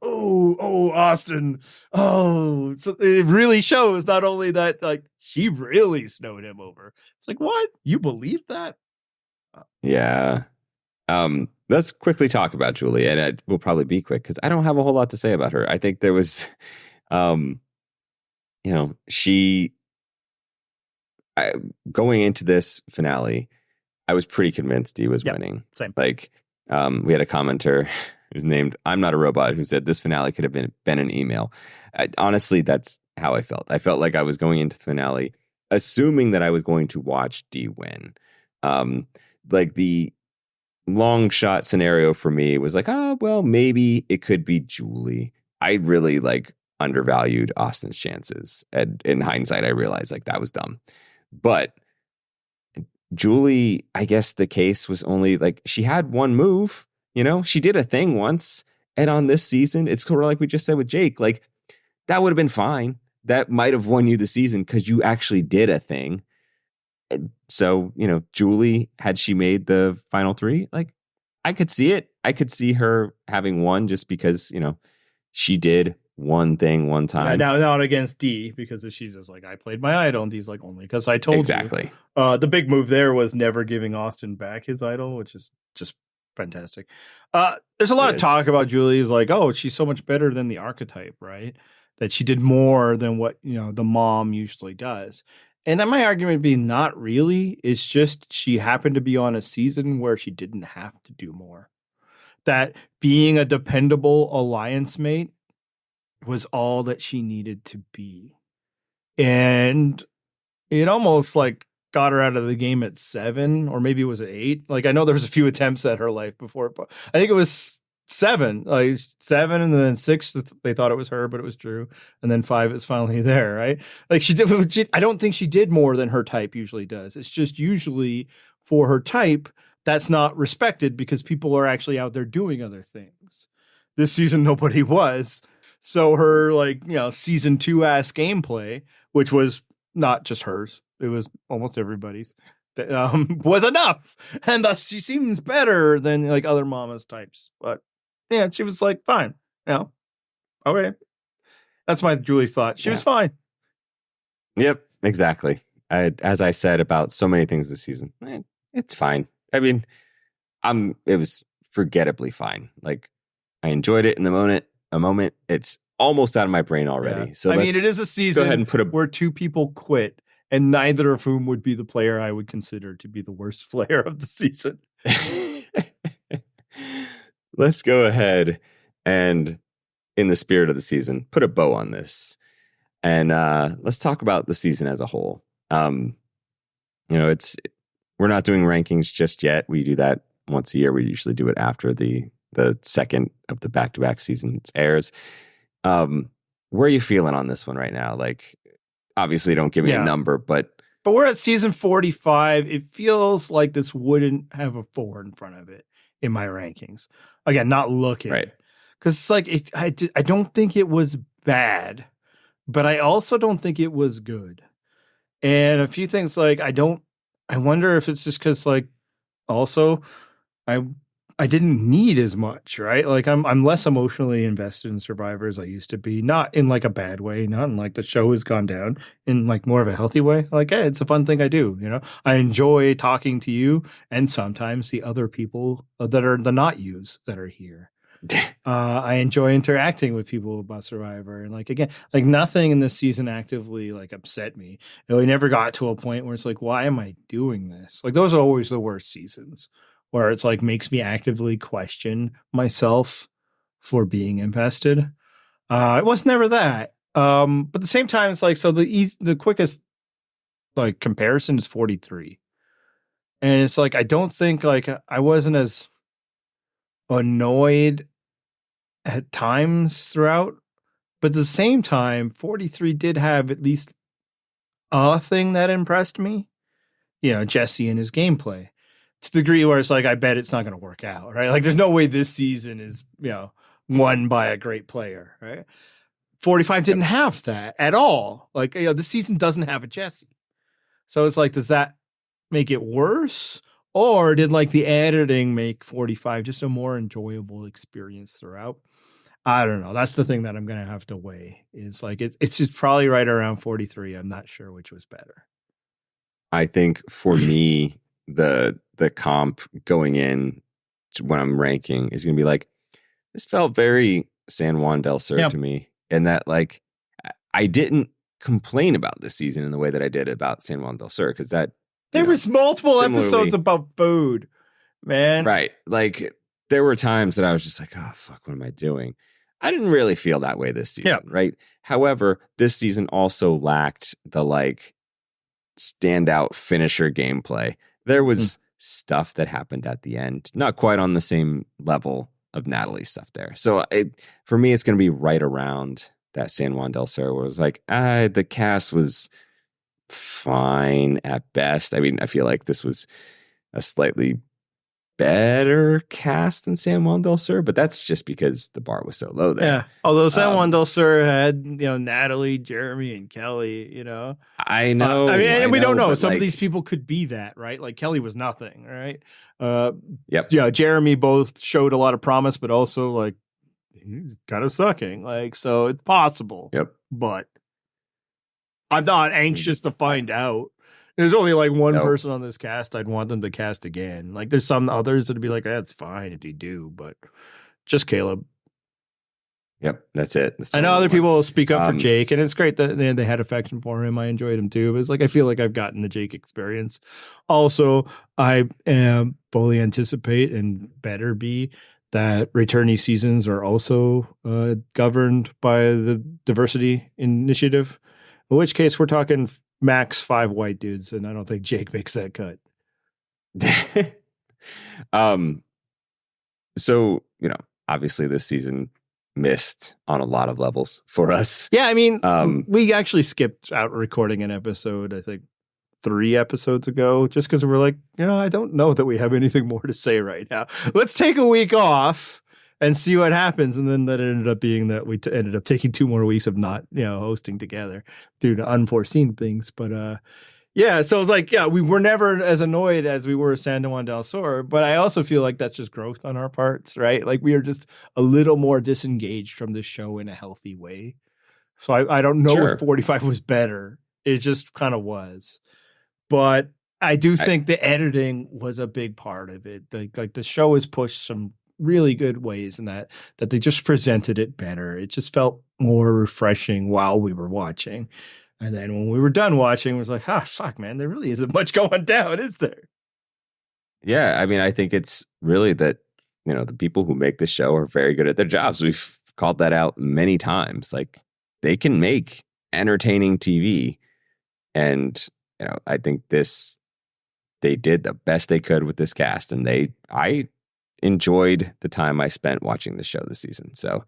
Austin. Oh, so it really shows not only that like she really snowed him over. It's like, what? You believe that? Yeah. Let's quickly talk about Julie, and we'll probably be quick because I don't have a whole lot to say about her. I think there was, she going into this finale, I was pretty convinced Dee was winning. Same. Like, we had a commenter who's named I'm Not a Robot who said this finale could have been an email. Honestly, that's how I felt. I felt like I was going into the finale assuming that I was going to watch Dee win. Like the long shot scenario for me was like, well, maybe it could be Julie. I really undervalued Austin's chances. And in hindsight, I realized that was dumb. But Julie, I guess the case was only she had one move, she did a thing once. And on this season, it's sort of like we just said with Jake, that would have been fine. That might have won you the season because you actually did a thing. So, Julie, had she made the final three, I could see it. I could see her having won just because, she did one thing one time. Yeah, not against Dee, because she's just I played my idol, and Dee's only because I told you. Exactly. The big move there was never giving Austin back his idol, which is just fantastic. There's a lot of talk about Julie's she's so much better than the archetype, right? That she did more than what, the mom usually does. And my argument being not really, it's just she happened to be on a season where she didn't have to do more. That being a dependable alliance mate was all that she needed to be. And it almost got her out of the game at 7, or maybe it was at 8. I know there was a few attempts at her life before, but I think it was 7, 7, and then 6, they thought it was her, but it was Drew. And then 5 is finally there, right? I don't think she did more than her type usually does. It's just usually for her type, that's not respected because people are actually out there doing other things. This season, nobody was. So her season 2 ass gameplay, which was not just hers, it was almost everybody's, was enough. And thus she seems better than other mamas types. But yeah, she was fine. Okay. That's my Julie's thought. She was fine. Yep, exactly. As I said about so many things this season, it's fine. I mean, it was forgettably fine. I enjoyed it in the moment. It's almost out of my brain already. Yeah. So it is a season go ahead and where 2 people quit, and neither of whom would be the player I would consider to be the worst player of the season. Let's go ahead and, in the spirit of the season, put a bow on this. And let's talk about the season as a whole. We're not doing rankings just yet. We do that once a year. We usually do it after the second of the back-to-back seasons airs. Where are you feeling on this one right now? Obviously don't give me a number, but we're at season 45. It feels like this wouldn't have a 4 in front of it in my rankings. Again, not looking. Right. Because I don't think it was bad, but I also don't think it was good. And a few things I wonder if it's just because also I didn't need as much, right? I'm less emotionally invested in Survivor as I used to be, not in a bad way, not in the show has gone down, in more of a healthy way. Hey, it's a fun thing I do, I enjoy talking to you and sometimes the other people that are the not yous that are here. I enjoy interacting with people about Survivor, and again, nothing in this season actively upset me. We never got to a point where it's why am I doing this? Those are always the worst seasons, where it's makes me actively question myself for being invested. It was never that. But at the same time, it's so the quickest comparison is 43. And it's like, I don't think like I wasn't as annoyed at times throughout, but at the same time, 43 did have at least a thing that impressed me. Jesse and his gameplay to the degree where it's like, I bet it's not going to work out, right? Like, there's no way this season is, won by a great player, right? 45 didn't have that at all. Like, this season doesn't have a Jesse. So it's like, does that make it worse? Or did like the editing make 45 just a more enjoyable experience throughout? I don't know. That's the thing that I'm going to have to weigh. It's like, it's just probably right around 43. I'm not sure which was better. I think for me, the comp going in when I'm ranking is going to be like, this felt very San Juan del Sur to me. And that like, I didn't complain about this season in the way that I did about San Juan del Sur. Cause that there was multiple episodes about food, man. Right. Like there were times that I was just like, oh, fuck, what am I doing? I didn't really feel that way this season. Right. However, this season also lacked the like standout finisher gameplay. There was stuff that happened at the end, not quite on the same level of Natalie's stuff there. So for me, it's going to be right around that San Juan del Sur where it was like, the cast was fine at best. I mean, I feel like this was a slightly better cast than San Juan del Sur, but that's just because the bar was so low there. Yeah. Although San Juan del Sur had, Natalie, Jeremy, and Kelly, I know. and we don't know. Some of these people could be that, right? Like Kelly was nothing, right? Yep. Yeah, Jeremy both showed a lot of promise, but also like he's kind of sucking. Like, so it's possible. Yep. But I'm not anxious to find out. There's only like one person on this cast I'd want them to cast again. Like there's some others that'd be like, that's fine if you do, but just Caleb. Yep, that's it. I know other people will speak up for Jake, and it's great that they had affection for him. I enjoyed him too. But it's like I feel like I've gotten the Jake experience. Also, I fully anticipate and better be that returnee seasons are also governed by the diversity initiative. In which case, we're talking max 5 white dudes, and I don't think Jake makes that cut. So, obviously this season missed on a lot of levels for us. Yeah, I mean, we actually skipped out recording an episode, I think 3 episodes ago, just because we're like, I don't know that we have anything more to say right now. Let's take a week off and see what happens. And then that ended up being that we ended up taking 2 more weeks of not, hosting together due to unforeseen things. But yeah, so it's like, we were never as annoyed as we were San Juan del Sur. But I also feel like that's just growth on our parts, right? Like we are just a little more disengaged from the show in a healthy way. So I don't know if 45 was better. It just kind of was. But I do think the editing was a big part of it. Like the show has pushed some really good ways in that they just presented it better. It just felt more refreshing while we were watching. And then when we were done watching, it was like, fuck, man, there really isn't much going down, is there? Yeah, I mean, I think it's really that, the people who make the show are very good at their jobs. We've called that out many times. Like they can make entertaining TV. And, I think they did the best they could with this cast. And I enjoyed the time I spent watching the show this season. So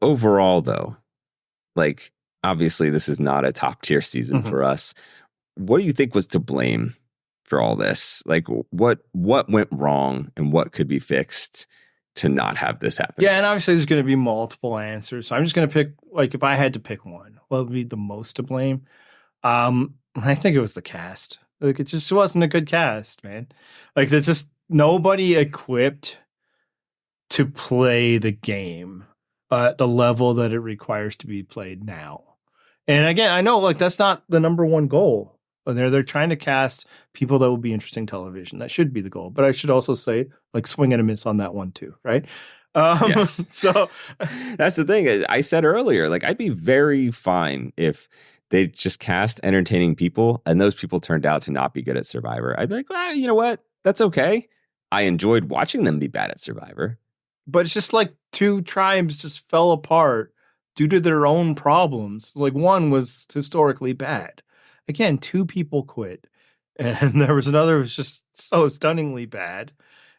overall, though, like obviously this is not a top tier season for us. What do you think was to blame for all this? Like what went wrong and what could be fixed to not have this happen? Yeah, and obviously there's going to be multiple answers. So I'm just going to pick, like if I had to pick one, what would be the most to blame? I think it was the cast. Like it just wasn't a good cast, man. Like there's just nobody equipped to play the game at the level that it requires to be played now. And again, I know like that's not the number one goal. They're trying to cast people that will be interesting television. That should be the goal. But I should also say, like, swing and a miss on that one too, right? Yes. So that's the thing. I said earlier, like, I'd be very fine if they just cast entertaining people and those people turned out to not be good at Survivor. I'd be like, well, you know what? That's okay. I enjoyed watching them be bad at Survivor. But it's just like 2 tribes just fell apart due to their own problems. Like one was historically bad. Again, 2 people quit. and there was another that was just so stunningly bad.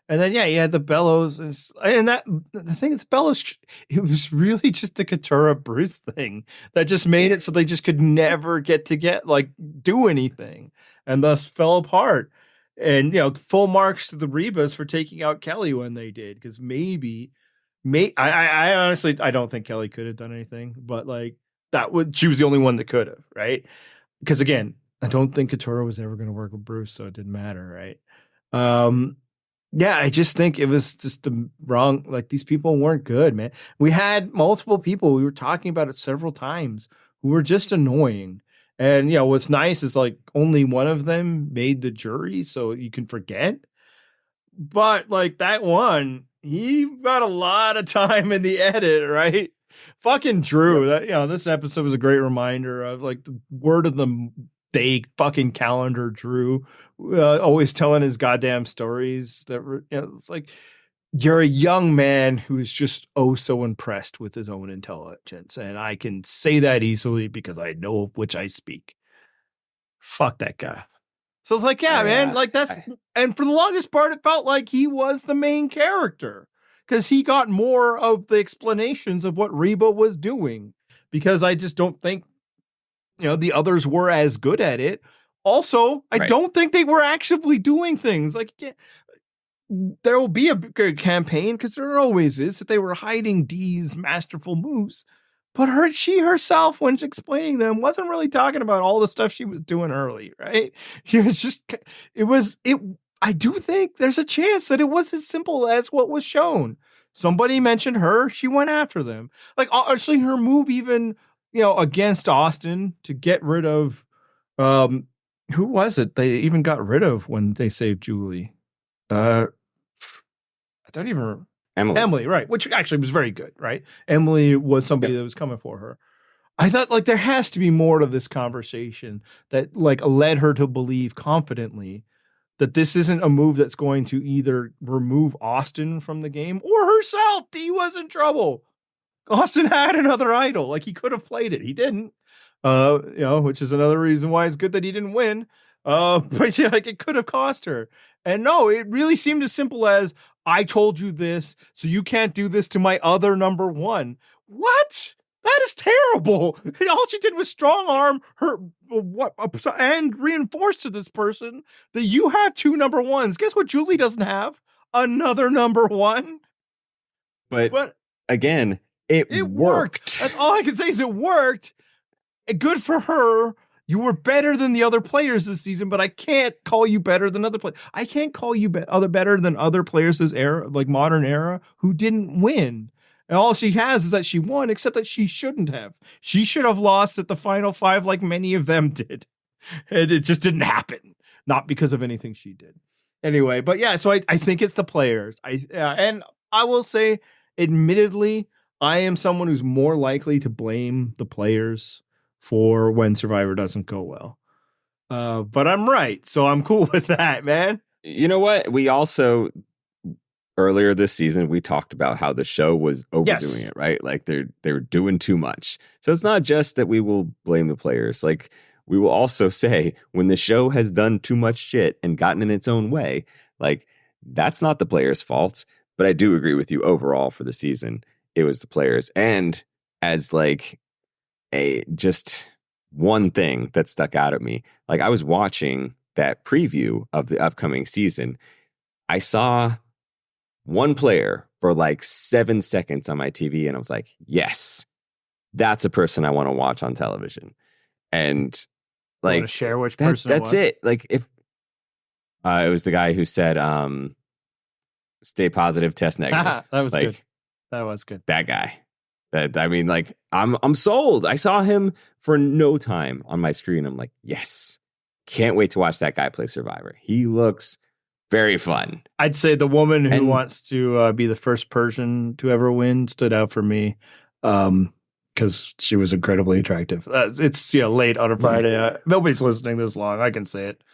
And then you had the Bellows, and that the thing is Bellows. It was really just the Katurah Bruce thing that just made it so they just could never get do anything, and thus fell apart. And full marks to the Rebas for taking out Kelly when they did, because I honestly I don't think Kelly could have done anything, but she was the only one that could have, right? Because again, I don't think Katurah was ever going to work with Bruce, so it didn't matter, right? Yeah, I just think it was just the wrong, these people weren't good, man. We had multiple people, we were talking about it several times, who were just annoying. And, what's nice is only one of them made the jury, so you can forget. But that one, he got a lot of time in the edit, right? Fucking Drew, this episode was a great reminder of the word of the day fucking calendar Drew, always telling his goddamn stories that it's you're a young man who is just so impressed with his own intelligence, and I can say that easily because I know of which I speak. Fuck that guy. So it's man, and for the longest part it felt like he was the main character because he got more of the explanations of what Reba was doing, because I just don't think the others were as good at it. Also, I don't think they were actively doing things. There will be a good campaign, because there always is, that they were hiding Dee's masterful moves. But she herself, when explaining them, wasn't really talking about all the stuff she was doing early, right? She was just, I do think there's a chance that it was as simple as what was shown. Somebody mentioned her, she went after them. Honestly, her move even, against Austin to get rid of, who was it they even got rid of when they saved Julie? I don't even Emily, right? Which actually was very good, right? Emily was somebody that was coming for her. I thought there has to be more to this conversation that led her to believe confidently that this isn't a move that's going to either remove Austin from the game or herself. Dee was in trouble. Austin had another idol. He could have played it. He didn't. Which is another reason why it's good that he didn't win. But it could have cost her. And no, it really seemed as simple as, I told you this, so you can't do this to my other number one. What? That is terrible. All she did was strong arm her and reinforce to this person that you have two number ones. Guess what Julie doesn't have? Another number one. But again, it worked. That's all I can say is it worked. Good for her. You were better than the other players this season, but I can't call you better than other players. I can't call you better than other players this era, modern era, who didn't win. And all she has is that she won, except that she shouldn't have. She should have lost at the final five like many of them did. And it just didn't happen. Not because of anything she did. Anyway, but yeah, so I think it's the players. And I will say, admittedly, I am someone who's more likely to blame the players for when Survivor doesn't go well. But I'm right, so I'm cool with that, man. You know what? We also, earlier this season, we talked about how the show was overdoing it, right? They're doing too much. So it's not just that we will blame the players. We will also say, when the show has done too much shit and gotten in its own way, that's not the players' fault. But I do agree with you, overall for the season, it was the players. And as just one thing that stuck out at me, I was watching that preview of the upcoming season. I saw one player for 7 seconds on my TV, and I was like, yes, that's a person I want to watch on television. And want to share which person that's it. If it was the guy who said stay positive, test negative. That was good. That was good. That guy. I'm sold. I saw him for no time on my screen. I'm like, yes, can't wait to watch that guy play Survivor. He looks very fun. I'd say the woman who wants to be the first person to ever win stood out for me, because she was incredibly attractive. It's late on a Friday. Nobody's listening this long. I can say it.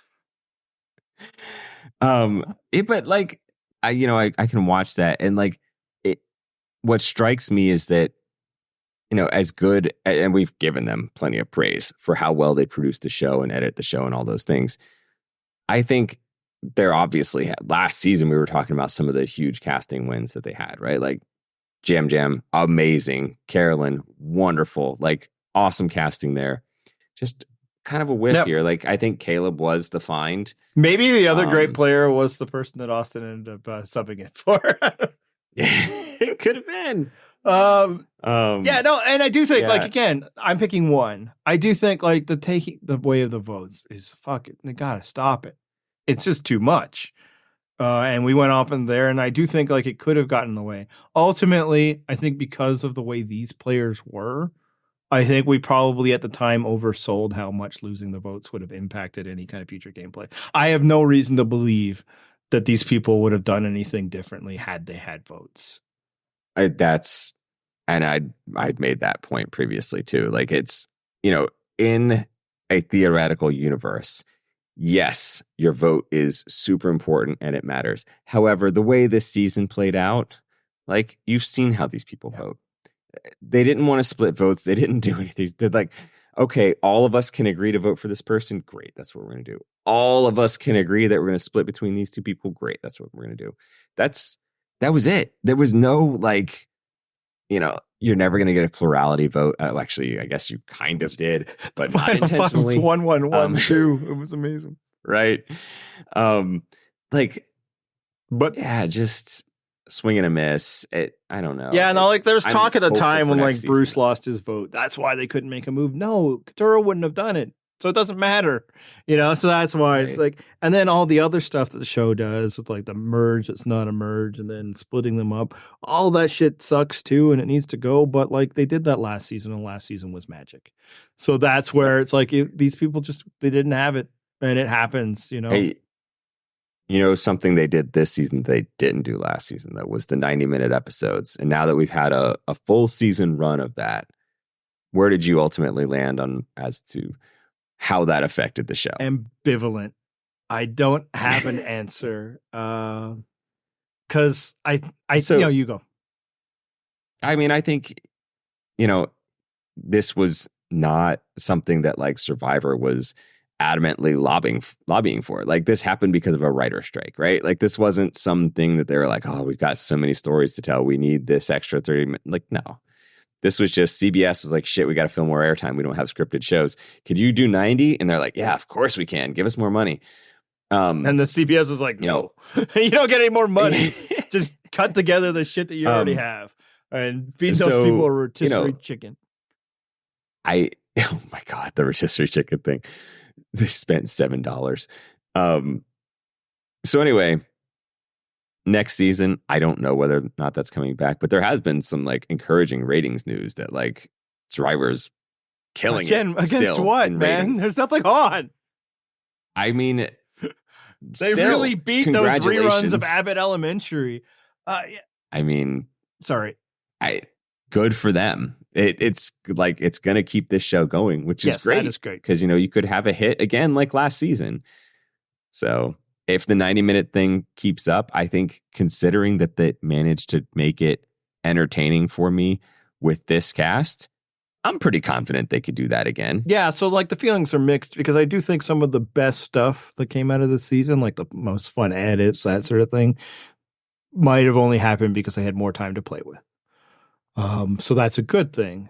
But I can watch that, and what strikes me is that, as good, and we've given them plenty of praise for how well they produce the show and edit the show and all those things. I think they're obviously last season we were talking about some of the huge casting wins that they had, right? Like Jam Jam, amazing. Carolyn, wonderful. Like awesome casting there. Just kind of a whiff here. Like I think Caleb was the find. Maybe the other great player was the person that Austin ended up subbing it for. It could have been. Yeah, no, and I do think, like, again, I'm picking one. I do think, like, the taking the way of the votes is fuck it. They gotta stop it. It's just too much. And we went off in there, and I do think, like, it could have gotten in the way. Ultimately, I think because of the way these players were, I think we probably at the time oversold how much losing the votes would have impacted any kind of future gameplay. I have no reason to believe that these people would have done anything differently had they had votes. I'd made that point previously too. Like it's, in a theoretical universe, yes, your vote is super important and it matters. However, the way this season played out, like you've seen how these people vote. They didn't want to split votes. They didn't do anything. They're like, okay, all of us can agree to vote for this person. Great. That's what we're going to do. All of us can agree that we're going to split between these two people. Great. That's what we're going to do. That was it. There was no like, you're never going to get a plurality vote. Actually, I guess you kind of did, but not intentionally. 1-1-1-2. It was amazing. Right. Just swing and a miss. I don't know. Yeah, no, like there's talk at the time when like Bruce lost his vote. That's why they couldn't make a move. No, Katurah wouldn't have done it. So it doesn't matter, so that's why it's like, and then all the other stuff that the show does with like the merge that's not a merge and then splitting them up, all that shit sucks too and it needs to go. But like they did that last season and last season was magic. So that's where it's like these people they didn't have it and it happens, Hey, something they did this season they didn't do last season, though, was the 90-minute episodes. And now that we've had a full season run of that, where did you ultimately land on as to how that affected the show? Ambivalent. I don't have an answer. Because you go. I mean, I think, this was not something that like Survivor was adamantly lobbying for. Like this happened because of a writer strike, right? Like this wasn't something that they were like, oh, we've got so many stories to tell. We need this extra 30 minutes. Like, no. This was just CBS was like, shit, we got to fill more airtime. We don't have scripted shows. Could you do 90? And they're like, yeah, of course we can. Give us more money. And the CBS was like, no, you don't get any more money. Just cut together the shit that you already have and feed those people a rotisserie chicken. Oh my God, the rotisserie chicken thing. They spent $7. So anyway, next season, I don't know whether or not that's coming back, but there has been some like encouraging ratings news that like Survivor's killing against what, man? There's nothing on. I mean, they really beat those reruns of Abbott Elementary. I mean, sorry. Good for them. It's like it's gonna keep this show going, which is great. That is great because you could have a hit again like last season. So if the 90-minute thing keeps up, I think considering that they managed to make it entertaining for me with this cast, I'm pretty confident they could do that again. Yeah, so like the feelings are mixed because I do think some of the best stuff that came out of the season, like the most fun edits, that sort of thing, might have only happened because they had more time to play with. So that's a good thing.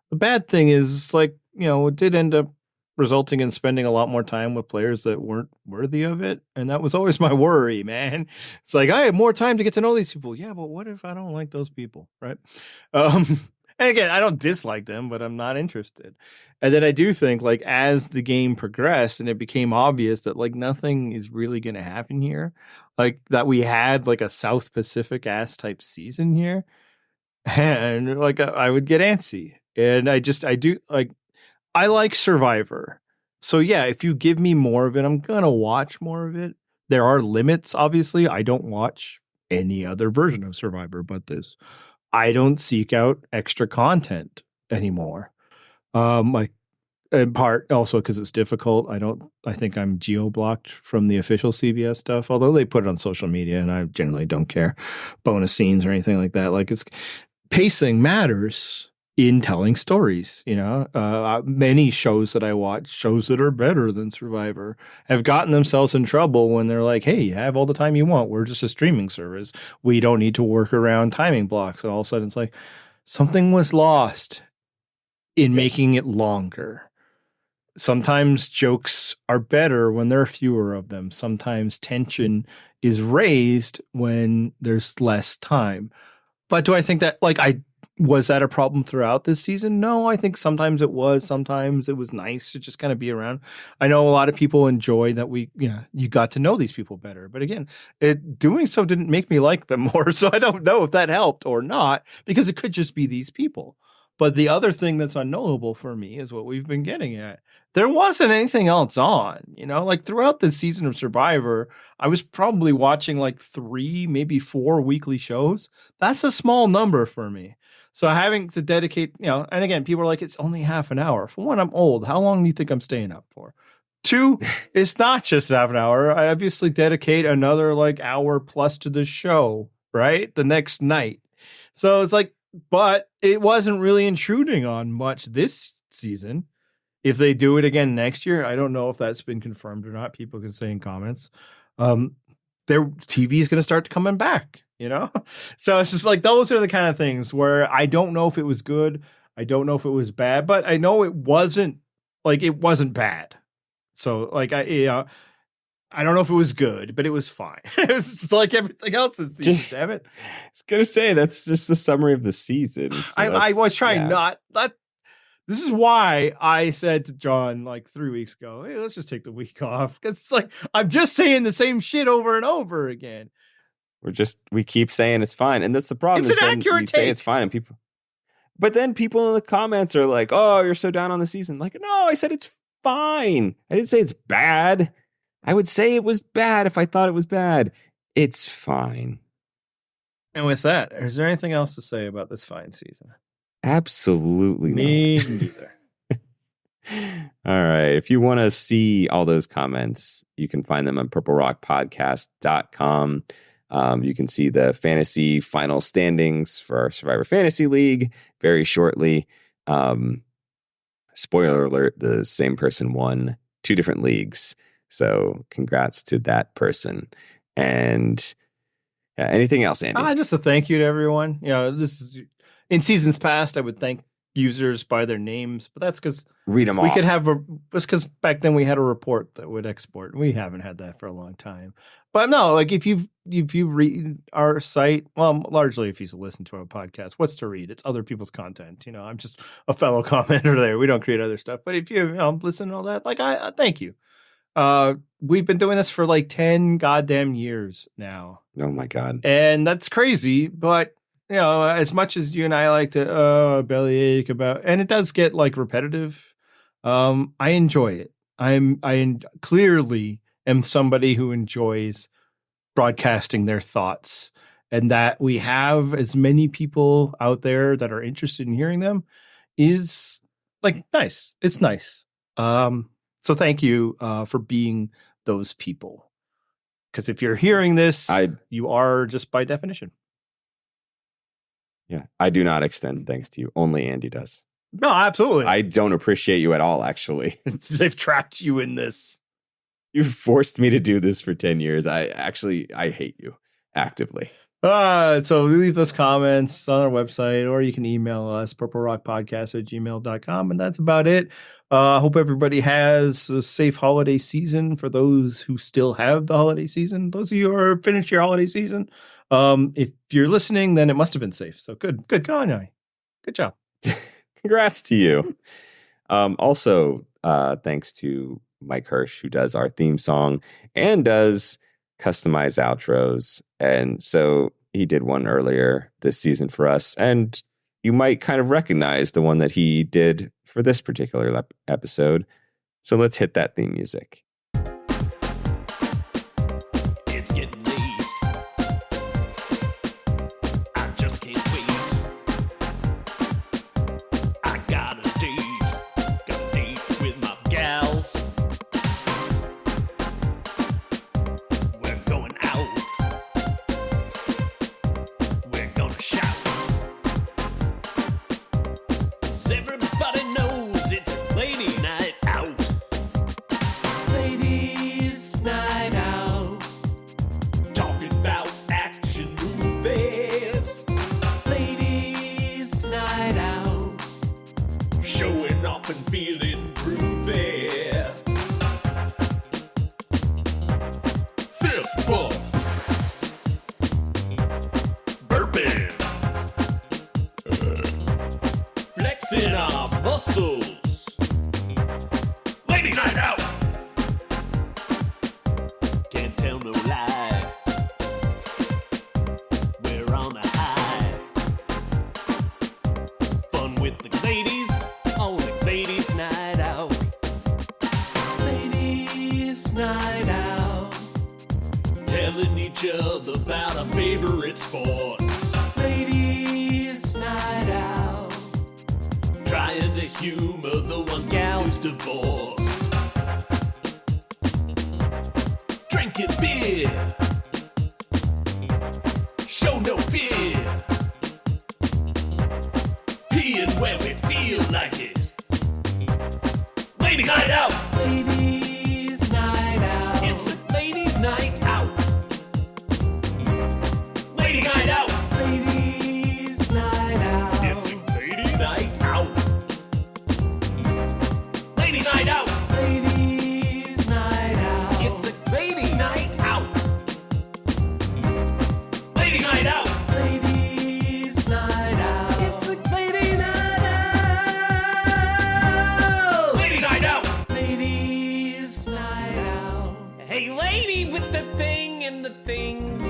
The bad thing is like, it did end up resulting in spending a lot more time with players that weren't worthy of it. And that was always my worry, man. It's like, I have more time to get to know these people. Yeah, but what if I don't like those people, right? And again, I don't dislike them, but I'm not interested. And then I do think like as the game progressed and it became obvious that like nothing is really going to happen here, like that we had like a South Pacific ass type season here. And like I would get antsy. And I like Survivor. So yeah, if you give me more of it, I'm going to watch more of it. There are limits, obviously. I don't watch any other version of Survivor but this. I don't seek out extra content anymore. In part also because it's difficult. I think I'm geo-blocked from the official CBS stuff, although they put it on social media and I generally don't care. Bonus scenes or anything like that. Like pacing matters. in telling stories. Many shows that I watch, shows that are better than Survivor, have gotten themselves in trouble when they're like, hey, you have all the time you want. We're just a streaming service. We don't need to work around timing blocks. And all of a sudden it's like something was lost in making it longer. Sometimes jokes are better when there are fewer of them. Sometimes tension is raised when there's less time. But do I think that, was that a problem throughout this season? No, I think sometimes it was. Sometimes it was nice to just kind of be around. I know a lot of people enjoy that you got to know these people better. But again, doing so didn't make me like them more. So I don't know if that helped or not, because it could just be these people. But the other thing that's unknowable for me is what we've been getting at. There wasn't anything else on, throughout this season of Survivor, I was probably watching 3, maybe 4 weekly shows. That's a small number for me. So having to dedicate, and again, people are like, it's only half an hour. For one, I'm old. How long do you think I'm staying up for? 2, it's not just half an hour. I obviously dedicate another hour plus to the show, right? The next night. So it's but it wasn't really intruding on much this season. If they do it again next year, I don't know if that's been confirmed or not. People can say in comments. Their TV is going to start coming back, So it's just those are the kind of things where I don't know if it was good. I don't know if it was bad, but I know it wasn't bad. So I don't know if it was good, but it was fine. It was just like everything else this season, damn it. I was going to say, that's just the summary of the season. So I was trying this is why I said to John 3 weeks ago, hey, let's just take the week off. Because it's I'm just saying the same shit over and over again. We keep saying it's fine. And that's the problem. It's an accurate take. Say it's fine and but then people in the comments are like, oh, you're so down on the season. No, I said it's fine. I didn't say it's bad. I would say it was bad if I thought it was bad. It's fine. And with that, is there anything else to say about this fine season? Absolutely Me not. neither. All right. If you want to see all those comments, you can find them on purplerockpodcast.com. You can see the fantasy final standings for our Survivor Fantasy League very shortly. Spoiler alert, the same person won 2 different leagues. So congrats to that person. And anything else, Andy? Just a thank you to everyone. This is in seasons past, I would thank users by their names, but that's because read them off. We could have that's because back then we had a report that would export. We haven't had that for a long time. But no, if you read our site, well, largely if you listen to our podcast, what's to read? It's other people's content. I'm just a fellow commenter there. We don't create other stuff. But if you listen to all that, I thank you. We've been doing this for 10 goddamn years now. Oh my God. And that's crazy. But, as much as you and I like to bellyache about, and it does get repetitive, I enjoy it. I clearly am somebody who enjoys broadcasting their thoughts, and that we have as many people out there that are interested in hearing them is nice. It's nice. So thank you for being those people. Because if you're hearing this, you are just by definition. Yeah, I do not extend thanks to you. Only Andy does. No, absolutely. I don't appreciate you at all, actually. They've trapped you in this. You've forced me to do this for 10 years. I hate you actively. So leave those comments on our website, or you can email us, purplerockpodcast@gmail.com. And that's about it. I hope everybody has a safe holiday season for those who still have the holiday season. Those of you who are finished your holiday season, if you're listening, then it must have been safe. So good on you. Good job. Congrats to you. Also, thanks to Mike Hirsch, who does our theme song and does customized outros. And so he did one earlier this season for us. And you might kind of recognize the one that he did for this particular episode. So let's hit that theme music. It's getting late. I just can't wait. I got a date with my gals. We're going out. We're gonna shout. off and feeling groovy. Fist bump. Burping. Flexing our muscles. Lady night out. Can't tell no lie. We're on a high. Fun with the ladies on a ladies night out. Ladies night out. Telling each other about our favorite sports. Ladies night out. Trying to humor the one gal who's divorced. Drinking beer. Show no fear. Peeing where we feel like it. Ladies night out. Ladies night out. It's a ladies night out. Ladies night out. Ladies night out. It's a ladies night out. Ladies night out. Ladies night out. It's a ladies night out. Ladies night out. Ladies night out. It's a ladies night out. Ladies night out. Ladies night out. Hey, lady with the thing and the things.